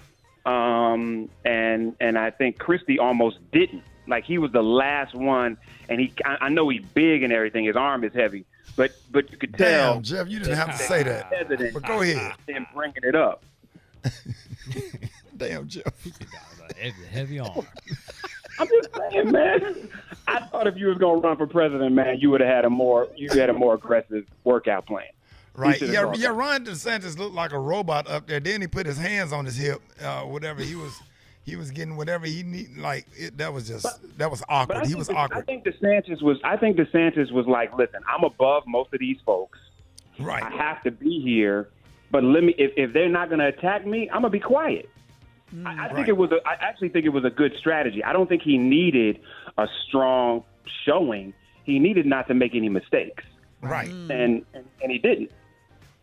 V: hand. And I think Christie almost didn't. Like, he was the last one, and I know he's big and everything. His arm is heavy, but you could tell.
B: Damn, Jeff, you didn't have to say that. But go ahead.
V: And bringing it up.
B: Damn, Jeff.
C: Heavy arm.
V: I'm just saying, man. I thought if you was gonna run for president, man, you would have had a more aggressive workout plan.
B: Right. Yeah, Ron DeSantis looked like a robot up there. Then he put his hands on his hip, whatever he was getting whatever he need. Like that was awkward. He was awkward.
V: I think DeSantis was like, listen, I'm above most of these folks.
B: Right.
V: I have to be here, but let me. If they're not going to attack me, I'm gonna be quiet. I think it was. I actually think it was a good strategy. I don't think he needed a strong showing. He needed not to make any mistakes.
B: Right.
V: And he didn't.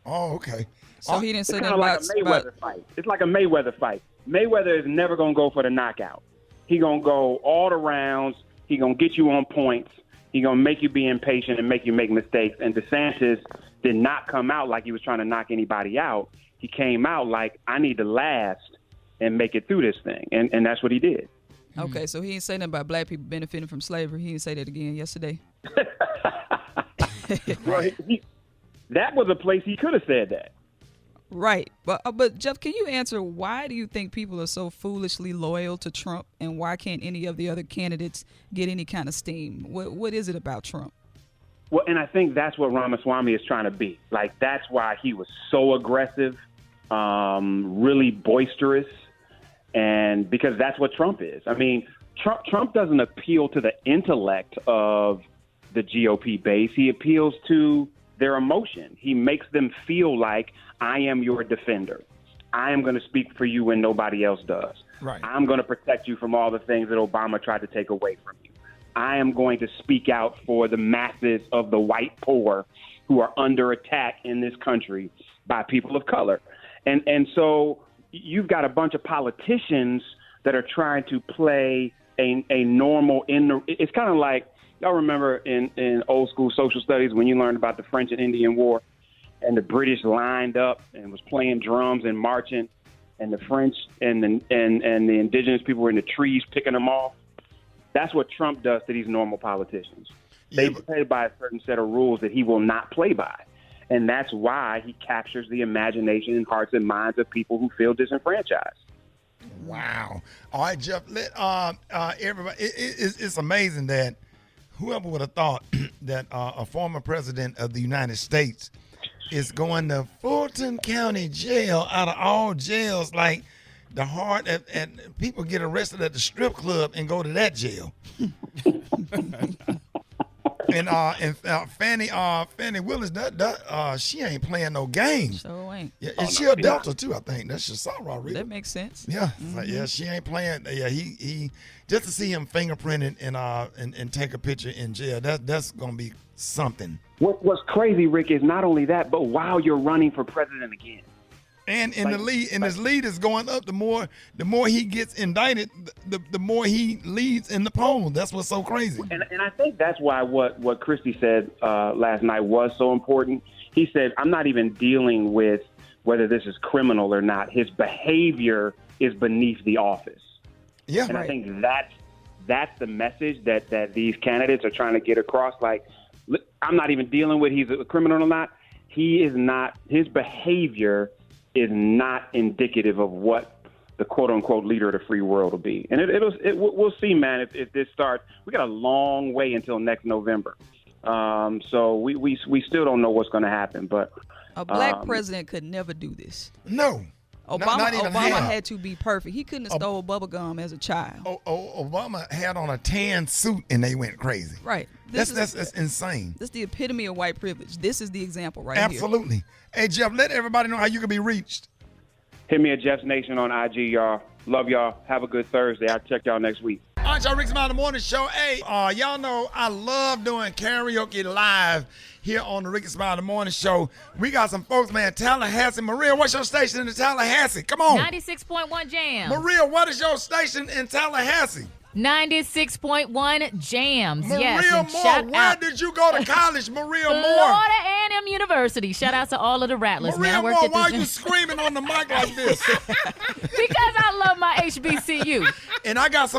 B: Oh, okay.
K: So he didn't say
V: It's
K: that
V: kind of like a Mayweather fight. It's like a Mayweather fight. Mayweather is never going to go for the knockout. He going to go all the rounds. He going to get you on points. He going to make you be impatient and make you make mistakes. And DeSantis did not come out like he was trying to knock anybody out. He came out like, I need to last and make it through this thing. And that's what he did.
K: Okay, so he didn't say nothing about black people benefiting from slavery. He didn't say that again yesterday.
V: Right. That was a place he could have said that.
K: Right. But Jeff, can you answer why do you think people are so foolishly loyal to Trump, and why can't any of the other candidates get any kind of steam? What is it about Trump?
V: Well, and I think that's what Ramaswamy is trying to be. Like, that's why he was so aggressive, really boisterous, and because that's what Trump is. I mean, Trump doesn't appeal to the intellect of the GOP base. He appeals to their emotion. He makes them feel like, I am your defender. I am going to speak for you when nobody else does.
B: Right.
V: I'm going to protect you from all the things that Obama tried to take away from you. I am going to speak out for the masses of the white poor who are under attack in this country by people of color. And so you've got a bunch of politicians that are trying to play a normal it's kind of like, y'all remember in old school social studies when you learned about the French and Indian War, and the British lined up and was playing drums and marching, and the French and the indigenous people were in the trees picking them off? That's what Trump does to these normal politicians. They play by a certain set of rules that he will not play by. And that's why he captures the imagination and hearts and minds of people who feel disenfranchised.
B: Wow. All right, Jeff, let everybody, it's amazing that whoever would have thought that a former president of the United States is going to Fulton County Jail out of all jails, like the heart, and people get arrested at the strip club and go to that jail. and Fannie Willis, she ain't playing no games.
K: So ain't.
B: Yeah, and she a Delta too, I think. That's just Rodriguez.
K: That makes sense.
B: Yeah, yeah, she ain't playing. Yeah, he just to see him fingerprinted and take a picture in jail. That's gonna be something.
V: What's crazy, Rick, is not only that, but while you're running for president again.
B: And in the lead, and his lead is going up. The more he gets indicted, the more he leads in the poll. That's what's so crazy.
V: And I think that's why what Christie said last night was so important. He said, I'm not even dealing with whether this is criminal or not. His behavior is beneath the office.
B: Yeah,
V: and I think that's the message that these candidates are trying to get across. Like, I'm not even dealing with he's a criminal or not. He is not. His behavior is not indicative of what the quote unquote leader of the free world will be. And we'll see, man. If this starts, we got a long way until next November. So we still don't know what's going to happen. But
K: a black president could never do this.
B: No.
K: Obama had to be perfect. He couldn't have stole bubble gum as a child.
B: Obama had on a tan suit and they went crazy.
K: Right.
B: That's insane.
K: This is the epitome of white privilege. This is the example here.
B: Absolutely. Hey, Jeff, let everybody know how you can be reached.
V: Hit me at Jeff's Nation on IG, y'all. Love y'all. Have a good Thursday. I'll check y'all next week.
B: All right, y'all, Rickey Smiley Morning Show. Hey, y'all know I love doing karaoke live here on the Rickey Smiley Morning Show. We got some folks, man. Tallahassee. Maria, what's your station in Tallahassee? Come on.
F: 96.1 Jams.
B: Maria, what is your station in Tallahassee?
F: 96.1 Jams.
B: Maria
F: yes,
B: Moore, where did you go to college, Maria Moore?
F: Florida A&M University. Shout out to all of the Rattlers.
B: Maria
F: man.
B: Moore, why are you screaming on the mic like this?
F: Because I love my HBCU.
B: And I got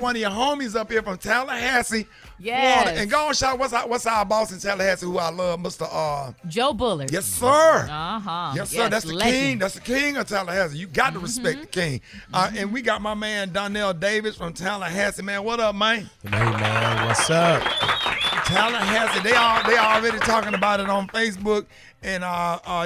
B: one of your homies up here from Tallahassee, Florida. And go on, shout, what's our boss in Tallahassee who I love, Mr.
F: Joe Bullard.
B: Yes, sir.
F: Uh-huh.
B: Yes, sir. That's the king. That's the king of Tallahassee. You got to respect the king. And we got my man Donnell Davis from Tallahassee. Man, what up, man?
J: Hey, man, what's up?
B: Tallahassee. They already talking about it on Facebook. And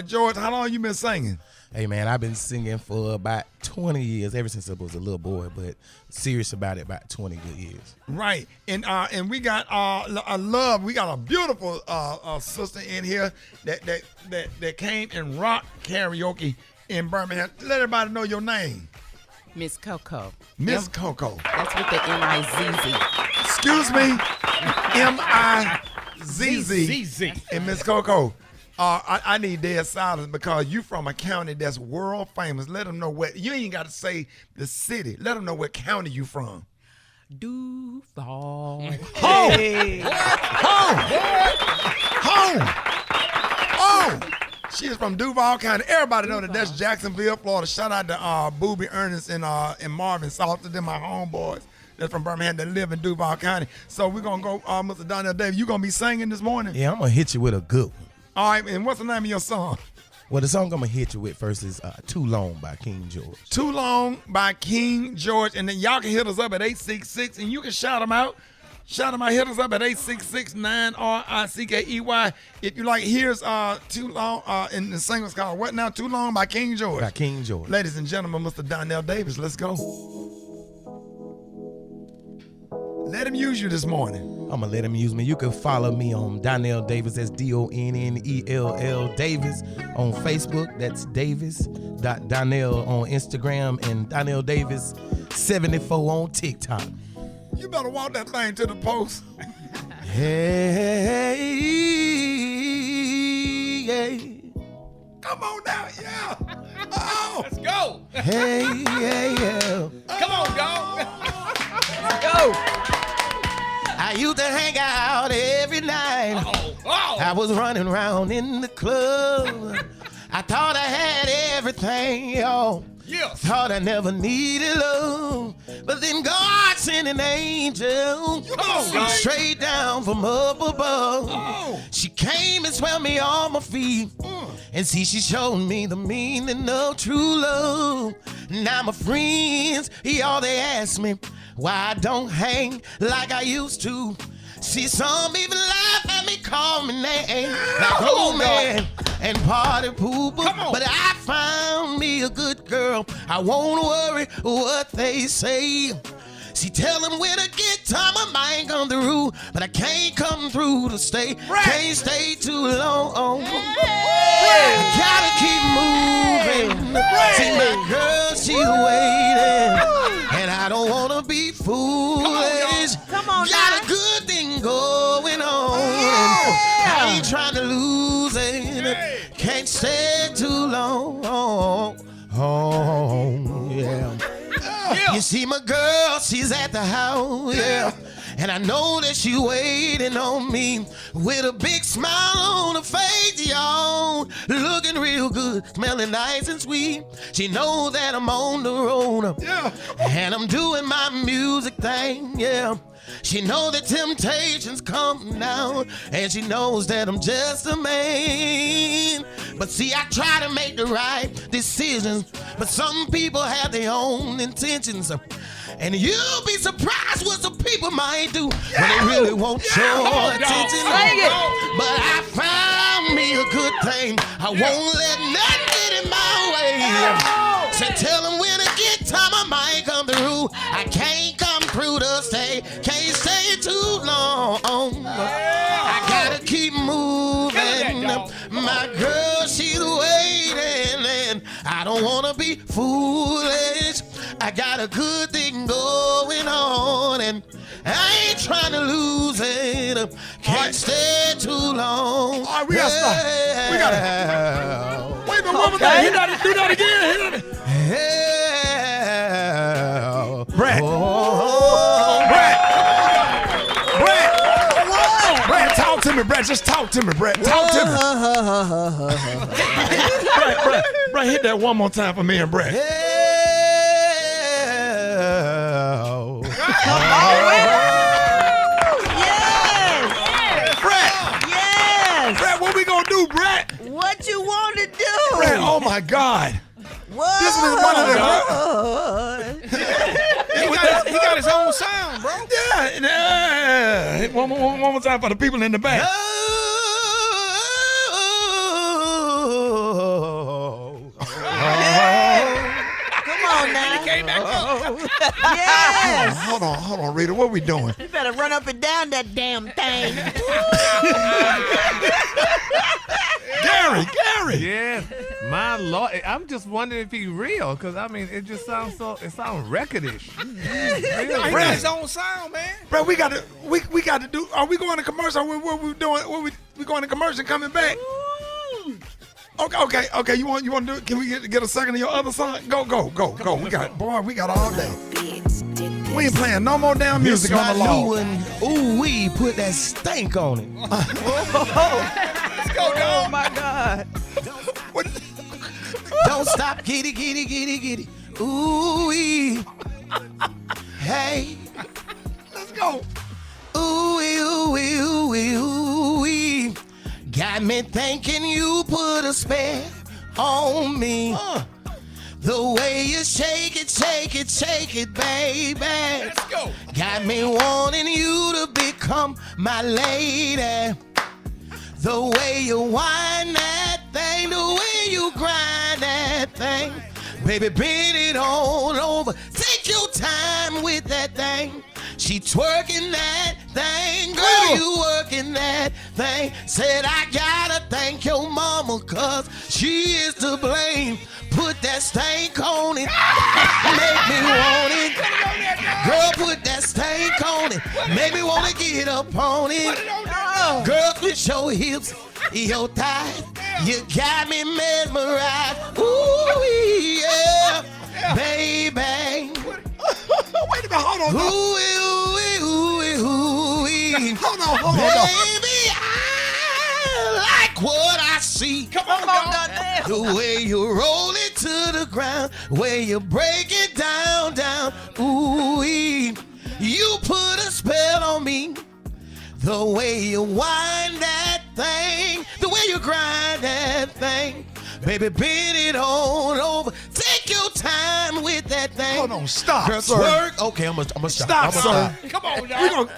B: George, how long you been singing?
J: Hey, man, I've been singing for about 20 years, ever since I was a little boy, but serious about it about 20 good years.
B: Right. And we got we got a beautiful sister in here that came and rocked karaoke in Birmingham. Let everybody know your name.
O: Miss Coco.
B: Miss Coco.
O: That's with the M-I-Z-Z.
B: Excuse me. M-I-Z-Z. And Miss Coco. I need dead silence because you from a county that's world famous. Let them know what, you ain't got to say the city. Let them know what county you from.
O: Duval.
B: Home. Oh, she is from Duval County. Everybody know that's Jacksonville, Florida. Shout out to Booby Ernest and Marvin Salter. They're my homeboys. That's from Birmingham that live in Duval County. So we're going to go, Mr. Donnell Davis, you going to be singing this morning?
J: Yeah, I'm going to hit you with a good one.
B: All right, and what's the name of your song?
J: Well, the song I'm going to hit you with first is Too Long by King George.
B: Too Long by King George. And then y'all can hit us up at 866, and you can shout them out. Shout them out. Hit us up at 866-9-RICKEY. If you like, here's Too Long, and the single's called What Now? Too Long by King George.
J: By King George.
B: Ladies and gentlemen, Mr. Donnell Davis, let's go. Let him use you this morning.
J: I'm going to let him use me. You can follow me on Donnell Davis. That's DONNELL Davis on Facebook. That's Davis.Donnell on Instagram. And Donnell Davis 74 on TikTok.
B: You better walk that thing to the post.
J: Hey.
B: Come on now, yeah. Oh.
G: Let's go.
J: Hey, yeah.
G: Come on, dog.
K: Let's go.
J: I used to hang out every night. I was running around in the club. I thought I had everything, y'all.
G: Yes.
J: Thought I never needed love. But then God sent an angel straight down from up above. She came and swept me on my feet. And see, she showed me the meaning of true love. Now my friends, y'all, they ask me why I don't hang like I used to. See, some even laugh at me, call me names like old man and party pooper. But I found me a good girl. I won't worry what they say. See, tell them when I get time, I might come through, but I can't come through to stay. Can't stay too long. I gotta keep moving. See, my girl, she waiting, and I don't wanna be foolish.
I: Come on,
J: got a good thing going on. I ain't trying to lose it. Can't stay too long. Oh, yeah. You see my girl, she's at the house, yeah. And I know that she waiting on me with a big smile on her face, y'all. Looking real good, smelling nice and sweet. She knows that I'm on the road. Yeah. And I'm doing my music thing, yeah. She knows the temptations come now, and she knows that I'm just a man. But see, I try to make the right decisions, but some people have their own intentions. And you'll be surprised what some people might do when they really want your attention. But I found me a good thing. I won't let nothing get in my way. So tell them when it get time I might come through. I can't come through to stay, can't stay too long. I gotta keep moving. My girl, she's waiting, and I don't wanna be foolish. I got a good thing going on, and I ain't trying to lose it. Can't stay too long.
B: All right, we gotta stop. We gotta. Wait a minute, one more thing. Do that again. Brett. Brett, talk to me, Brett. Just talk to me, Brett. Talk to me. Brett, hit that one more time for me and Brett. Brett, what we gonna do, Brett?
I: What you want to do?
B: Brett, oh my God.
I: What?
B: This was one of the.
G: He got his own sound, bro.
B: Yeah. One more time for the people in the back.
I: Come on now.
G: He came back up.
I: Yes.
B: Hold on, Rita. What we doing?
I: You better run up and down that damn thing.
B: Gary.
H: Yeah, my Lord. I'm just wondering if he's real, because, I mean, it just sounds recordish.
G: He got his own sound, man.
B: Bro, we got to do. Are we going to commercial? What we doing? We going to commercial and coming back? Okay. You want to do it? Can we get a second of your other song? Go. We got all day. We ain't playing no more damn music on the lawn.
J: Ooh, we put that stank on it.
G: Let's go, dog.
I: Oh my God.
J: Don't stop, giddy. Ooh, wee. Hey.
B: Let's go.
J: Ooh, wee. Got me thinking you put a spell on me. The way you shake it, baby.
G: Let's go.
J: Got me wanting you to become my lady. The way you wind that thing, the way you grind that thing. Baby, bend it on over. Take your time with that thing. She twerking that thing. Girl, you working that thing. Said I gotta thank your mama, cause she is to blame. Put that stank on it. Make me want it. Girl, put that stank on it. Make me wanna get up on it. Girl, twist your hips, your thighs. You got me mesmerized. Ooh, yeah, baby.
B: Wait a minute, hold on. Hold on.
J: Baby, I like what I see.
G: Come on, dog.
J: The way you roll it to the ground, way you break it down. Ooh, you put a spell on me. The way you wind that thing, the way you grind that thing. Baby, bend it on over. Take your time with that thing.
B: Hold on, stop,
J: Girl,
B: sir.
J: twerk. Okay, I'm gonna
B: Stop, sir.
G: Come on, dog.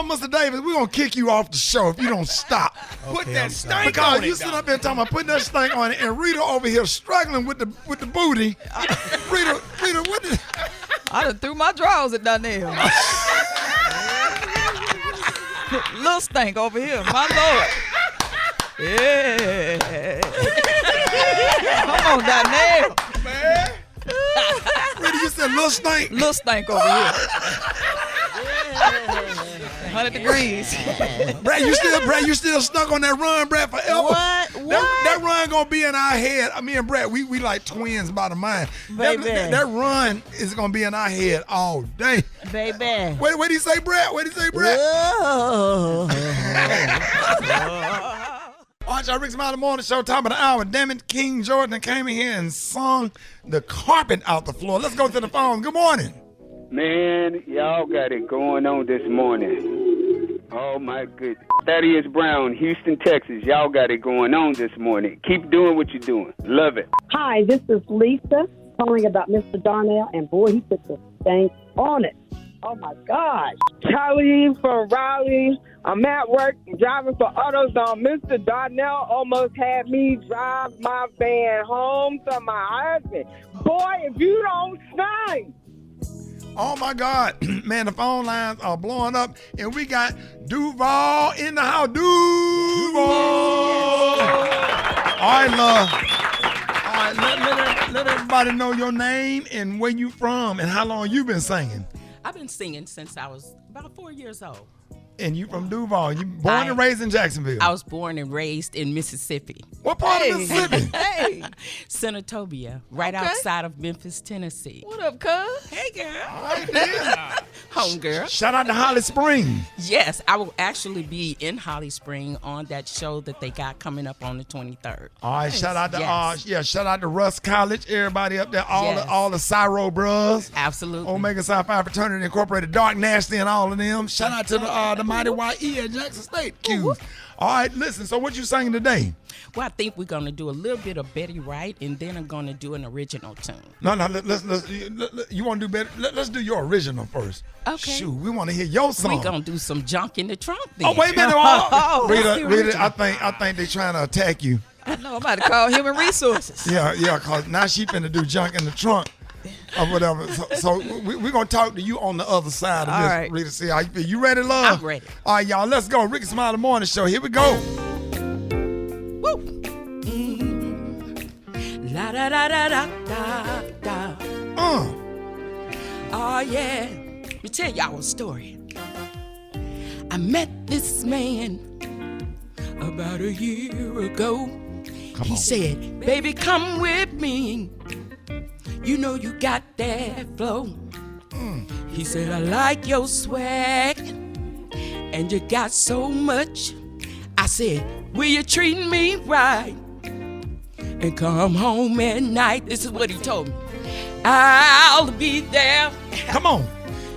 B: Mr. Davis, we're going to kick you off the show if you don't stop.
G: Put that stank
B: Because
G: on it.
B: you sit up there talking about putting that stank on it, and Rita over here struggling with the booty. Rita, what is...
K: I done threw my drawers at Donnell. Little stank over here, my Lord. Yeah. Come on, Donnell.
B: Man. Rita, you said little stank?
K: Little stank over here. 100 degrees.
B: Brad, you still stuck on that run, Brad, forever.
I: What?
B: That run gonna be in our head. I mean, Brad, we like twins by the mind.
I: Baby.
B: That run is gonna be in our head all day.
I: Baby.
B: What did he say, Brad? What did he say, Brad? All right, y'all, Rickey Smiley Morning Show, top of the hour. Damn it, King Jordan came in here and sung the carpet out the floor. Let's go to the phone. Good morning.
N: Man, y'all got it going on this morning. Oh, my goodness. Thaddeus Brown, Houston, Texas. Y'all got it going on this morning. Keep doing what you're doing. Love it.
P: Hi, this is Lisa calling about Mr. Darnell, and boy, he put the stank on it. Oh, my gosh.
W: Charlie from Raleigh. I'm at work driving for AutoZone. Mr. Darnell almost had me drive my van home to my husband. Boy, if you don't sing.
B: Oh, my God. Man, the phone lines are blowing up, and we got Duval in the house. Duval! All right, love. All right, let everybody know your name and where you from and how long you been singing.
O: I've been singing since I was about 4 years old.
B: And you from Duval. You born and raised in Jacksonville?
O: I was born and raised in Mississippi.
B: What part of Mississippi?
O: Hey. Senatobia, right outside of Memphis, Tennessee.
K: What up, cuz?
O: Hey, girl.
B: Right there.
O: Home girl.
B: Shout out to Holly Springs.
O: Yes, I will actually be in Holly Springs on that show that they got coming up on the 23rd.
B: All right, shout out to shout out to Russ College, everybody up there, all the Cyro bros.
O: Absolutely.
B: Omega Psi Phi Fraternity Incorporated, Dark Nasty and all of them. Shout out to the Mighty YE at Jackson State. Q's. All right, listen, so what you singing today?
O: Well, I think we're going to do a little bit of Betty Wright, and then I'm going to do an original tune.
B: No, let's you want to do better? Let's do your original first.
O: Okay.
B: Shoot, we want to hear your song.
O: We're going to do some junk in the trunk then.
B: Oh, wait a minute. Rita, I think they're trying to attack you.
K: I know, I'm about to call Human Resources.
B: Yeah, because now she finna do junk in the trunk. Or whatever. So we're going to talk to you on the other side of this,
K: right.
B: Rita. See how you feel. You ready, love?
O: I'm ready.
B: All right, y'all, let's go. Rickey Smiley Morning Show. Here we go.
O: Woo! La da da da da da da. Oh, yeah. Let me tell y'all a story. I met this man about a year ago. He said, baby, come with me. You know you got that flow. He said, I like your swag, and you got so much. I said, will you treat me right and come home at night? This is what he told me. I'll be there.
B: Come on.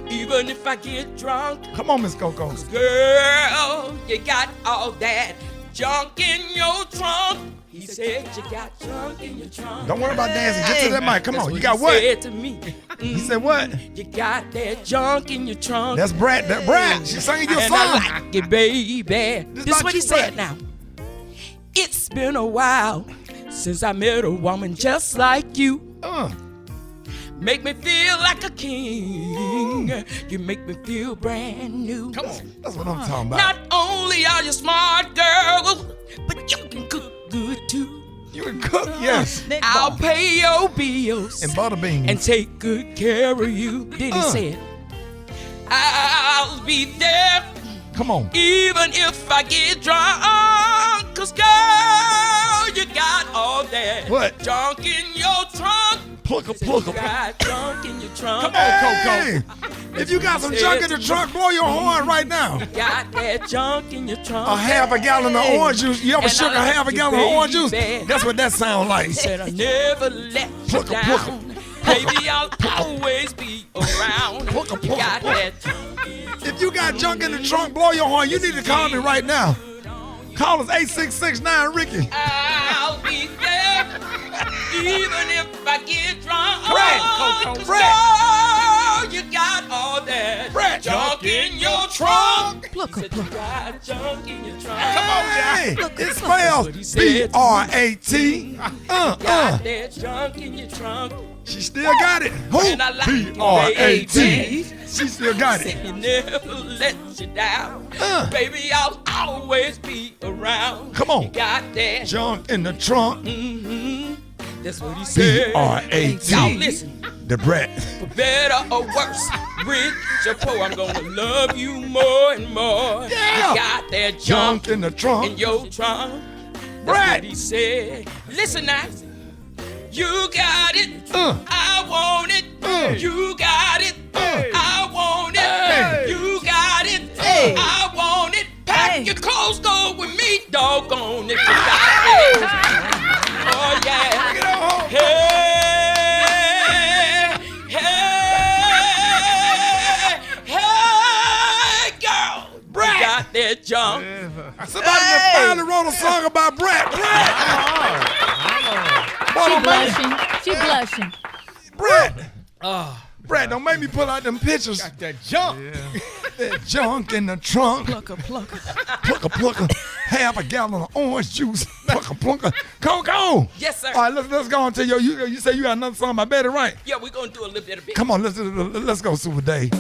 O: Even if I get drunk.
B: Come on, Miss Coco.
O: Girl, you got all that junk in your trunk. He said you got junk in your trunk.
B: Don't worry about dancing. Get to that mic. Come on. You got
O: he
B: what?
O: Said to me.
B: He said what?
O: You got that junk in your trunk.
B: That's Brad. She's singing your
O: and
B: song.
O: I like it, baby. This is what he said now. It's been a while since I met a woman just like you. Make me feel like a king. You make me feel brand new.
B: Come on. That's what I'm talking about.
O: Not only are you smart, girl, but you can cook good too.
B: You can cook, yes.
O: I'll pay your bills
B: and butter beans
O: and take good care of you. Then he said, I'll be there.
B: Come on.
O: Even if I get drunk, 'cause girl, you got all that junk in your trunk.
B: Pluck.
O: Got junk in your trunk.
B: Come on, Coco. If you got some junk in the trunk, blow your horn right now.
O: Got that junk in your trunk.
B: A half a gallon of orange juice. You ever shook a half a gallon of orange juice? That's what that sounds like.
O: He said, I never let you down. Baby, I'll always be around. You got that junk.
B: If you got junk in the trunk, blow your horn. You need to call me right now. Call us 866-9-RICKY.
O: I'll be there. Even if I get drunk.
B: Fred.
O: You got all that junk in your trunk. You got junk in your trunk.
B: Come on, guys. It spells B-R-A-T.
O: Got that junk in your trunk.
B: She still got it. Who? B-R-A-T. She still got it.
O: He never let you down. Baby, I'll always be around.
B: Come on.
O: You got that
B: junk in the trunk.
O: That's what he said.
B: B-R-A-T.
O: Y'all listen.
B: The Brat.
O: For better or worse, rich or poor, I'm gonna love you more and more.
B: Yeah.
O: You got that junk
B: in the trunk.
O: In your trunk. That's
B: Brad.
O: what he said. Listen now. You got it. I want it. You got it. I want it. You got it. I want it. Pack your clothes, go with me. Doggone it. You got it. Oh, yeah.
B: Bring it on.
O: Hey, girl.
B: Brad.
O: You got that jump.
B: Somebody that finally wrote a song about Brad.
F: She blushing. She blushing.
B: Brad. Brad, don't make me pull out them pictures.
G: Got that junk.
B: That junk in the trunk.
K: Plucker.
B: Plucker. Half a gallon of orange juice. Plucker. Coco.
O: Yes, sir.
B: All right, let's go on to you say you got another song by Betty Wright.
O: Yeah, we're going to do a little bit of it.
B: Come on, let's go, Super Dave.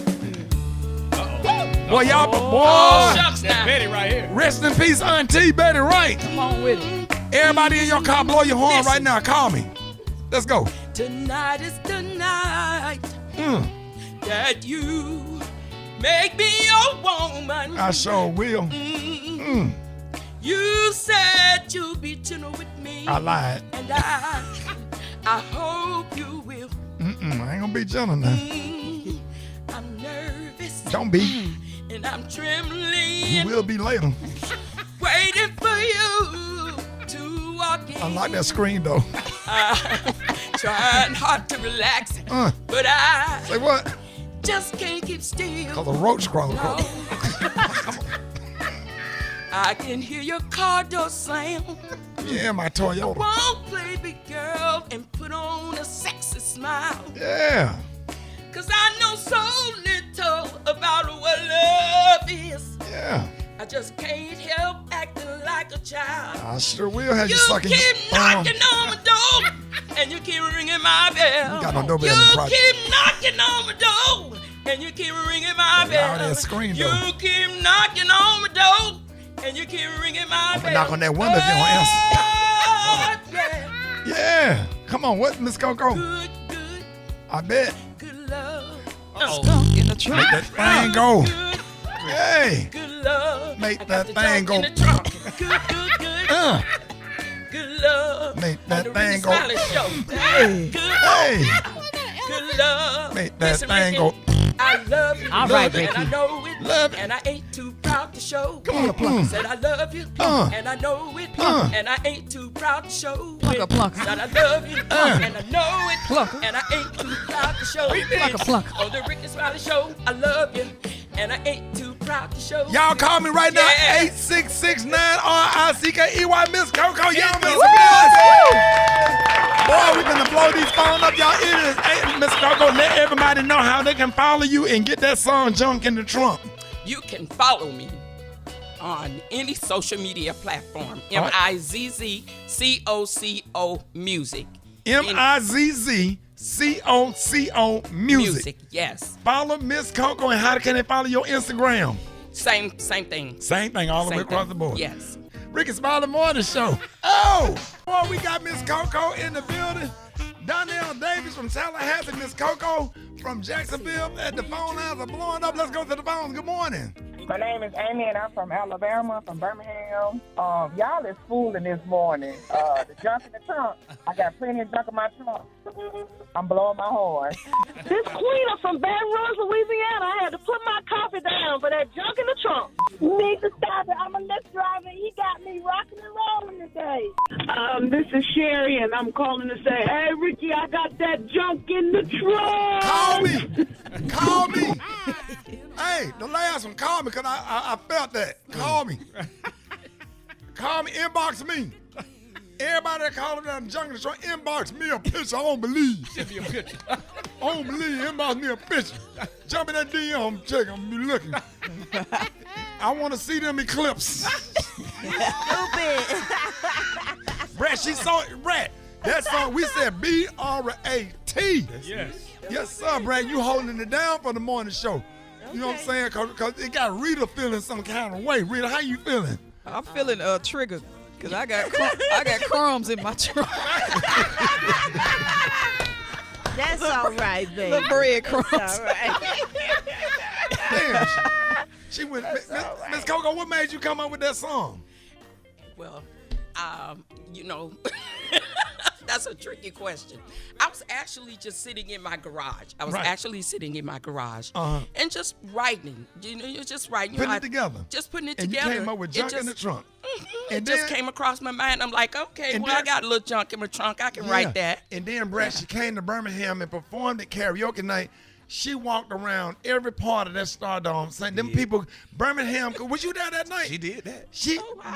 B: Boy, y'all,
O: Oh, shucks now.
G: Betty right here.
B: rest in peace, Auntie Betty Wright.
K: Come on with it.
B: Everybody in your car, blow your horn right now. Call me. Let's go.
O: Tonight is the night that you make me your woman.
B: I sure will.
O: You said you'd be gentle with me.
B: I lied.
O: And I hope you will.
B: I ain't gonna be gentle now.
O: I'm nervous.
B: Don't be.
O: And I'm trembling.
B: You will be later.
O: Waiting for you to walk in.
B: I like that screen though.
O: Trying hard to relax. But I
B: Say what?
O: just can't keep still.
B: Cause a roach crawling across.
O: I can hear your car door slam.
B: Yeah, my Toyota.
O: Won't play big girl and put on a sexy smile.
B: Yeah.
O: Cause I know so little about what love is.
B: Yeah.
O: I just can't help acting like a child.
B: I sure will have you
O: You
B: sucking your
O: keep knocking on my door, and you keep ringing my bell.
B: You got no doorbell in the
O: You
B: project.
O: keep knocking on my door, and you keep ringing my
B: Loud
O: bell.
B: ass screen,
O: You
B: though.
O: keep knocking on my door, and you keep ringing my
B: I'm
O: bell.
B: gonna knock on that window if you don't answer.
O: Oh, yeah.
B: Yeah. Come on, what, Miss Coco?
O: Good
B: I bet.
O: love.
K: In the trunk.
B: Make that thing go. Hey.
O: Good love.
B: Make
O: I got
B: that
O: the
B: thing
O: junk
B: go.
O: in the trunk. Good. Good love.
B: Make
O: On
B: that
O: the
B: thing
O: Rickey
B: go.
O: Smiley Show.
B: Hey.
O: Good.
B: Hey.
O: Good love.
B: Make that
O: Listen,
B: thing
O: Rickey,
B: go.
O: I love you.
F: All right,
O: and I
F: Rickey.
O: know it.
B: Love it.
O: And I ain't too proud to show.
B: Plucker.
O: Said I love you. And I know it. And I ain't too proud to show.
K: Plucker.
O: Said I love you. And I know it.
K: Plucker.
O: And I ain't too proud to show.
K: Plucker.
O: On the Rickey Smiley Show, I love you. And I ain't too proud to show.
B: Y'all call me right now,
O: Yeah.
B: 866-9-RICKEY, Miss Coco. Y'all Miss Coco. Boy, we gonna blow these phones up, y'all. It is Miss Coco. Let everybody know how they can follow you and get that song Junk in the Trunk.
O: You can follow me on any social media platform. MIZZCOCO Music.
B: MIZZCOCO Music.
O: Yes.
B: Follow Miss Coco, and how can they follow your Instagram?
O: Same thing.
B: Same thing all the way
O: Same
B: across
O: thing.
B: the board.
O: Yes.
B: Rickey Smiley Morning Show. Oh, boy, we got Miss Coco in the building. Donnell Davis from Tallahassee, Miss Coco from Jacksonville. At the phone lines are blowing up. Let's go to the phones. Good morning.
W: My name is Amy, and I'm from Alabama, from Birmingham. Y'all is fooling this morning. The junk in the trunk. I got plenty of junk in my trunk. I'm blowing my horn.
P: This Queen from Baton Rouge, Louisiana. I had to put my coffee down for that junk in the trunk. You need to stop it. I'm a Lyft driver. He got me rocking and rolling today. This is Sherry, and I'm calling to say, hey, Ricky, I got that junk in the trunk.
B: Call me. Call me. Hey, the last one, call me, because I felt that. Call me. Call me, inbox me. Everybody that called down the jungle show, inbox me a picture. I don't believe.
G: Send me a picture.
B: I don't believe. Inbox me a picture. Jump in that DM, check. I'm gonna be looking. I want to see them eclipse.
I: Stupid.
B: Brad, she saw it. Brad, that song, we said B-R-A-T.
G: Yes.
B: Yes, sir, Brad. You holding it down for the morning show. You know what I'm saying? Because it got Rita feeling some kind of way. Rita, how you feeling?
K: I'm feeling triggered because I got crumbs in my trunk.
I: That's all right, baby.
K: The bread crumbs.
I: That's all right.
B: Damn. She went. Miss Coco, what made you come up with that song?
O: Well, you know, that's a tricky question. I was actually just sitting in my garage. And just writing. You know, you're just writing.
B: Putting it together.
O: Just putting it
B: and
O: together.
B: You came up with junk in the trunk.
O: And just came across my mind. I'm like, okay, well, I got a little junk in my trunk. I can write that.
B: And then, Brad, she came to Birmingham and performed at karaoke night. She walked around every part of that Stardome saying, them people, Birmingham, was you there that night?
J: She did that.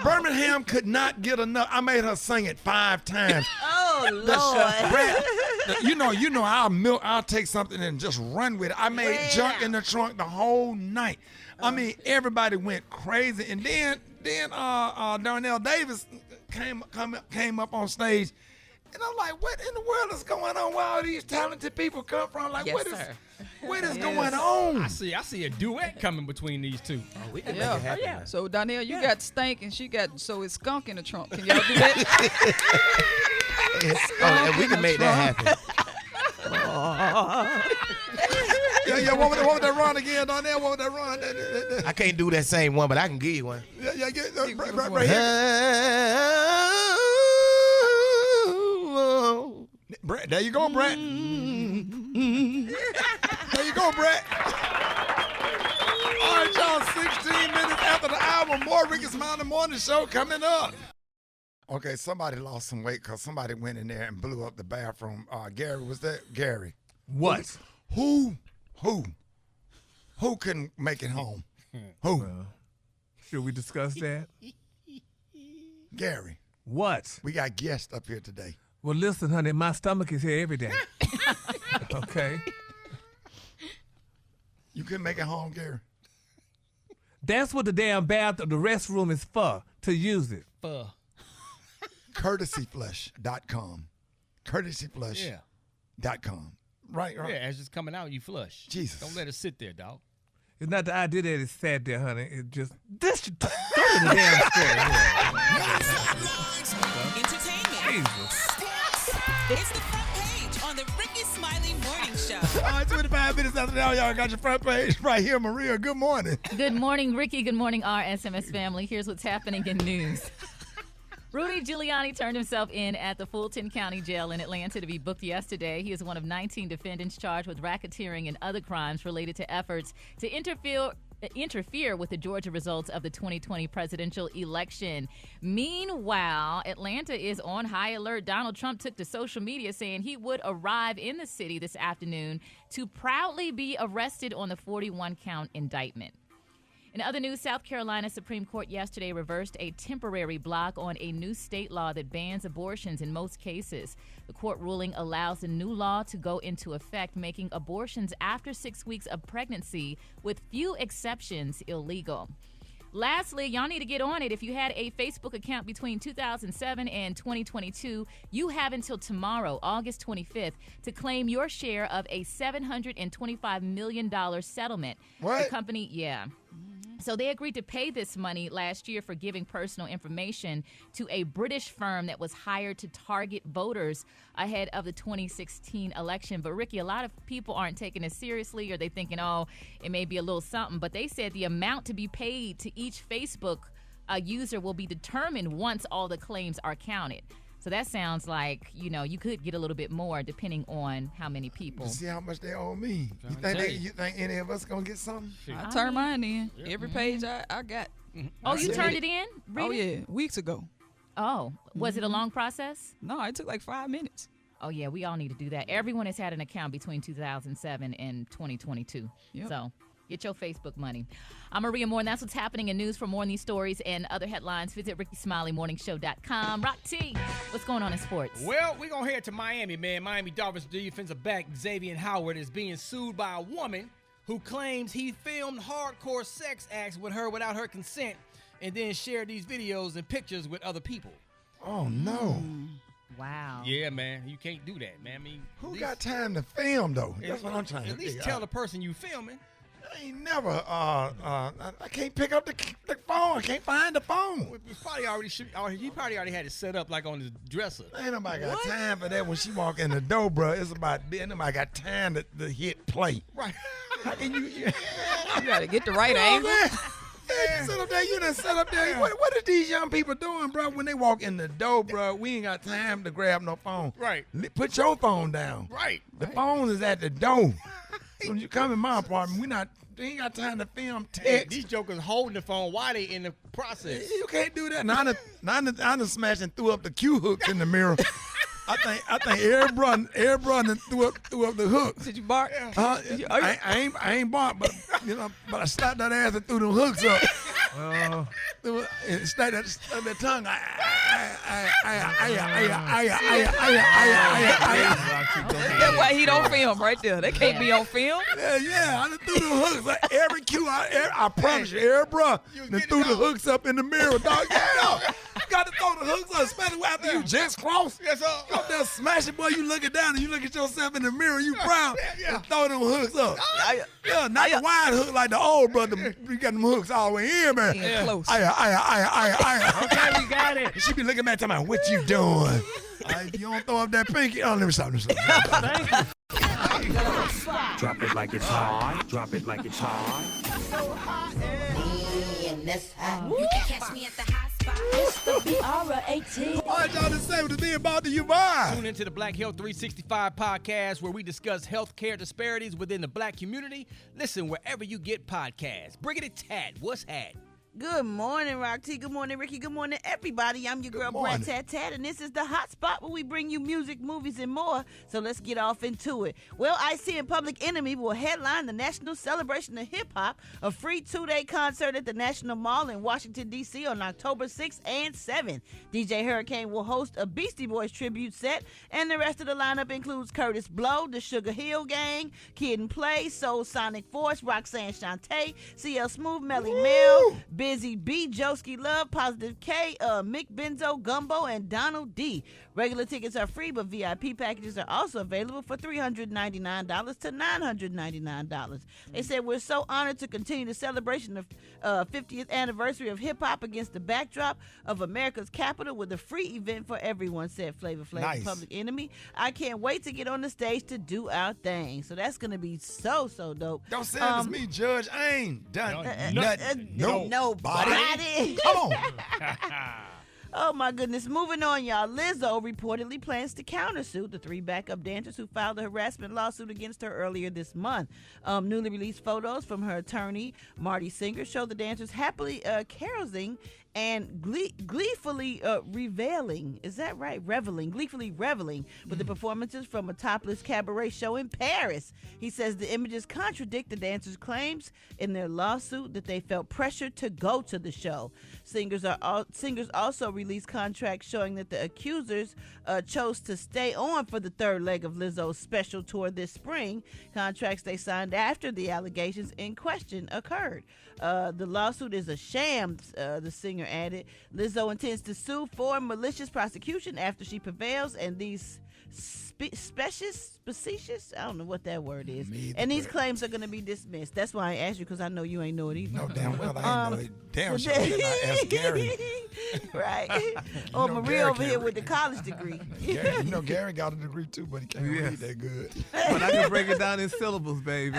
B: Birmingham could not get enough. I made her sing it 5 times.
I: Oh, Lord.
B: Brad, I'll take something and just run with it. I made junk in the trunk the whole night. I mean, everybody went crazy. And then Darnell Davis came up on stage. And I'm like, what in the world is going on? Where all these talented people come from? Like, what is going on?
G: I see a duet coming between these two.
K: Oh, we can make it happen. So, Donnell, you got stank and she got, so it's skunk in the trunk. Can y'all do that?
J: And we can make that happen.
B: What was that run again, Donnell? What was that run?
J: I can't do that same one, but I can give you one.
B: Right here. Brett, there you go, Brett. There you go, Brett. All right, y'all, 16 minutes after the hour, more Rickey Smiley Morning Show coming up. Okay, somebody lost some weight because somebody went in there and blew up the bathroom. Gary, was that Gary?
H: What?
B: Who couldn't make it home? Who?
H: Well, should we discuss that?
B: Gary.
H: What?
B: We got guests up here today.
H: Well, listen, honey, my stomach is here every day. Okay?
B: You couldn't make it home, Gary?
H: That's what the damn the restroom is for, to use it.
B: Courtesyflush.com. Courtesyflush.com. Right.
G: Yeah, as it's coming out, you flush.
B: Jesus.
G: Don't let it sit there, dog.
H: It's not the idea that it's sat there, honey. It just, go to the damn store.
D: Entertainment.
H: Jesus.
D: It's the front page on the Rickey Smiley Morning Show.
B: All right, 25 minutes after now, y'all got your front page right here. Maria, good morning.
F: Good morning, Rickey. Good morning, our SMS family. Here's what's happening in news. Rudy Giuliani turned himself in at the Fulton County Jail in Atlanta to be booked yesterday. He is one of 19 defendants charged with racketeering and other crimes related to efforts to interfere with the Georgia results of the 2020 presidential election. Meanwhile, Atlanta is on high alert. Donald Trump took to social media saying he would arrive in the city this afternoon to proudly be arrested on the 41-count indictment. In other news, South Carolina Supreme Court yesterday reversed a temporary block on a new state law that bans abortions in most cases. The court ruling allows the new law to go into effect, making abortions after 6 weeks of pregnancy, with few exceptions, illegal. Lastly, y'all need to get on it. If you had a Facebook account between 2007 and 2022, you have until tomorrow, August 25th, to claim your share of a $725 million settlement.
B: What?
F: The company, So they agreed to pay this money last year for giving personal information to a British firm that was hired to target voters ahead of the 2016 election. But, Rickey, a lot of people aren't taking it seriously, or they thinking, oh, it may be a little something. But they said the amount to be paid to each Facebook user will be determined once all the claims are counted. So that sounds like, you could get a little bit more depending on how many people.
B: You see how much they owe me. You think any of us going to get something?
K: I turned mine in. Every page I got.
F: Oh, you turned it in?
K: Oh, yeah. Weeks ago.
F: Oh, was it a long process?
K: No, it took like 5 minutes.
F: Oh, yeah, we all need to do that. Everyone has had an account between 2007 and 2022.
K: Yep.
F: So get your Facebook money. I'm Maria Moore, and that's what's happening in news. For more on these stories and other headlines, visit RickeySmileyMorningShow.com. Rock T, what's going on in sports?
G: Well, we're going to head to Miami, man. Miami Dolphins defensive back Xavier Howard is being sued by a woman who claims he filmed hardcore sex acts with her without her consent and then shared these videos and pictures with other people.
B: Oh, no.
F: Wow.
G: Yeah, man. You can't do that, man. I mean,
B: who got time to film, though? That's what I'm trying to
G: At least
B: figure
G: tell
B: out.
G: the person you filming.
B: I ain't never. I can't pick up the phone. I can't find the phone.
G: He probably already had it set up like on his dresser.
B: Ain't nobody got time for that when she walk in the door, bro. It's about then. Nobody got time to hit play.
G: Right.
B: How can you?
K: You gotta get the right angle.
B: You sit up there. You done sit up there. What are these young people doing, bro? When they walk in the door, bro, we ain't got time to grab no phone.
G: Right.
B: Put your phone down.
G: Right.
B: The phone is at the door. When you come in my apartment, we ain't got time to film text.
G: Hey, these jokers holding the phone while they in the process.
B: You can't do that. Now I done smashed and threw up the cue hooks in the mirror. I think every brother threw up the hooks.
K: Did you bark?
B: I ain't bark, but I slapped that ass and threw them hooks up. And stuck that tongue.
K: That's why he don't film right there. They can't be on film.
B: Yeah, I done threw the hooks. Like every cue, I promise you, every bro, done threw the hooks up in the mirror, dog. You got to throw the hooks up, especially after you just crossed.
G: Yes, sir.
B: You up there smashing, boy. You looking down and you look at yourself in the mirror. You proud. And throw them hooks up. Yeah, not the wide hook like the old brother. We got them hooks all the way in, man.
K: Yeah, close.
C: Okay, we got it.
B: She be looking back, talking about, what you doing? If you don't throw up that pinky, let me stop.
C: Thank you.
Q: Drop it like it's hot. Drop it like it's hot.
M: You can catch me at the hot spot. It's the BR18.
B: All right, y'all, to say what being brought to you by.
G: Tune into the Black Health 365 podcast where we discuss healthcare disparities within the black community. Listen wherever you get podcasts. Bring it to Tad. What's hat?
I: Good morning, Rock T. Good morning, Ricky. Good morning, everybody. I'm your girl, Brad Tat Tat, and this is the hot spot where we bring you music, movies, and more. So let's get off into it. Well, Ice-T and Public Enemy will headline the National Celebration of Hip Hop, a free 2-day concert at the National Mall in Washington, D.C. on October 6th and 7th. DJ Hurricane will host a Beastie Boys tribute set, and the rest of the lineup includes Curtis Blow, the Sugar Hill Gang, Kid and Play, Soul Sonic Force, Roxanne Shante, CL Smooth, Melly Mel, Busy B, Joski Love, Positive K, Mick Benzo, Gumbo, and Donald D. Regular tickets are free, but VIP packages are also available for $399 to $999. They said, we're so honored to continue the celebration of 50th anniversary of hip-hop against the backdrop of America's capital with a free event for everyone, said Flavor Flav and Public Enemy. I can't wait to get on the stage to do our thing. So that's going to be so dope.
B: Don't say it's me, Judge. I ain't done nothing.
I: Nobody.
B: Come on.
I: Oh, my goodness. Moving on, y'all. Lizzo reportedly plans to countersue the 3 backup dancers who filed a harassment lawsuit against her earlier this month. Newly released photos from her attorney, Marty Singer, show the dancers happily carousing and gleefully reveling. Is that right? Gleefully reveling with the performances from a topless cabaret show in Paris. He says the images contradict the dancers' claims in their lawsuit that they felt pressured to go to the show. Singers also released contracts showing that the accusers chose to stay on for the third leg of Lizzo's special tour this spring. Contracts they signed after the allegations in question occurred. The lawsuit is a sham, the singer added. Lizzo intends to sue for malicious prosecution after she prevails, and these specious, I don't know what that word is. And these claims are going to be dismissed. That's why I asked you, because I know you ain't know it either.
B: No, damn well I ain't know it. Damn sure did not ask Gary.
I: Right. Or Maria over here with the college degree.
B: Gary got a degree too, but he can't read that good.
H: But I can break it down in syllables, baby.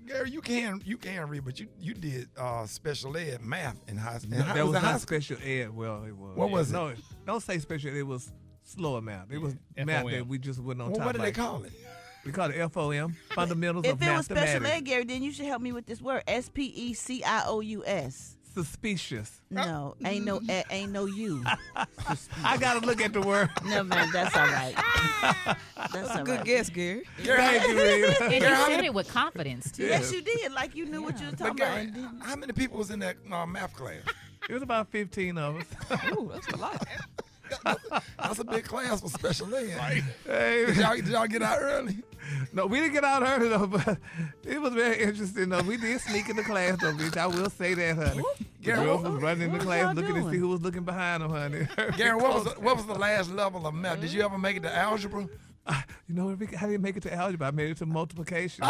B: Gary, you can read, but you did special ed math in high school.
H: That was not special ed. Well, it was.
B: What was it?
H: No, don't say special ed. It was slower math. It was math that we just wouldn't on top.
B: What do they call it?
H: We call it FOM, Fundamentals of
I: Mathematics. If it was special ed, Gary, then you should help me with this word, SPECIOUS.
H: Suspicious.
I: No, ain't no you.
H: I gotta look at the word.
I: No, man, that's all right.
K: That's a good guess, Gary.
H: Thank you, Rita.
F: And you said it with confidence, too.
I: Yes, you did. Like you knew what you were talking about.
B: How many people was in that math class?
H: It was about 15 of us.
K: Ooh, that's a lot.
B: That's a big class for special ed.
G: Right.
H: Hey,
B: Did y'all get out early?
H: No, we didn't get out early though, but it was very interesting though. We did sneak in the class though, bitch. I will say that, honey. The girls was running in the class looking to see who was looking behind them, honey.
B: Gary, what was the last level of math? Did you ever make it to algebra?
H: You know, how do you make it to algebra? I made it to multiplication.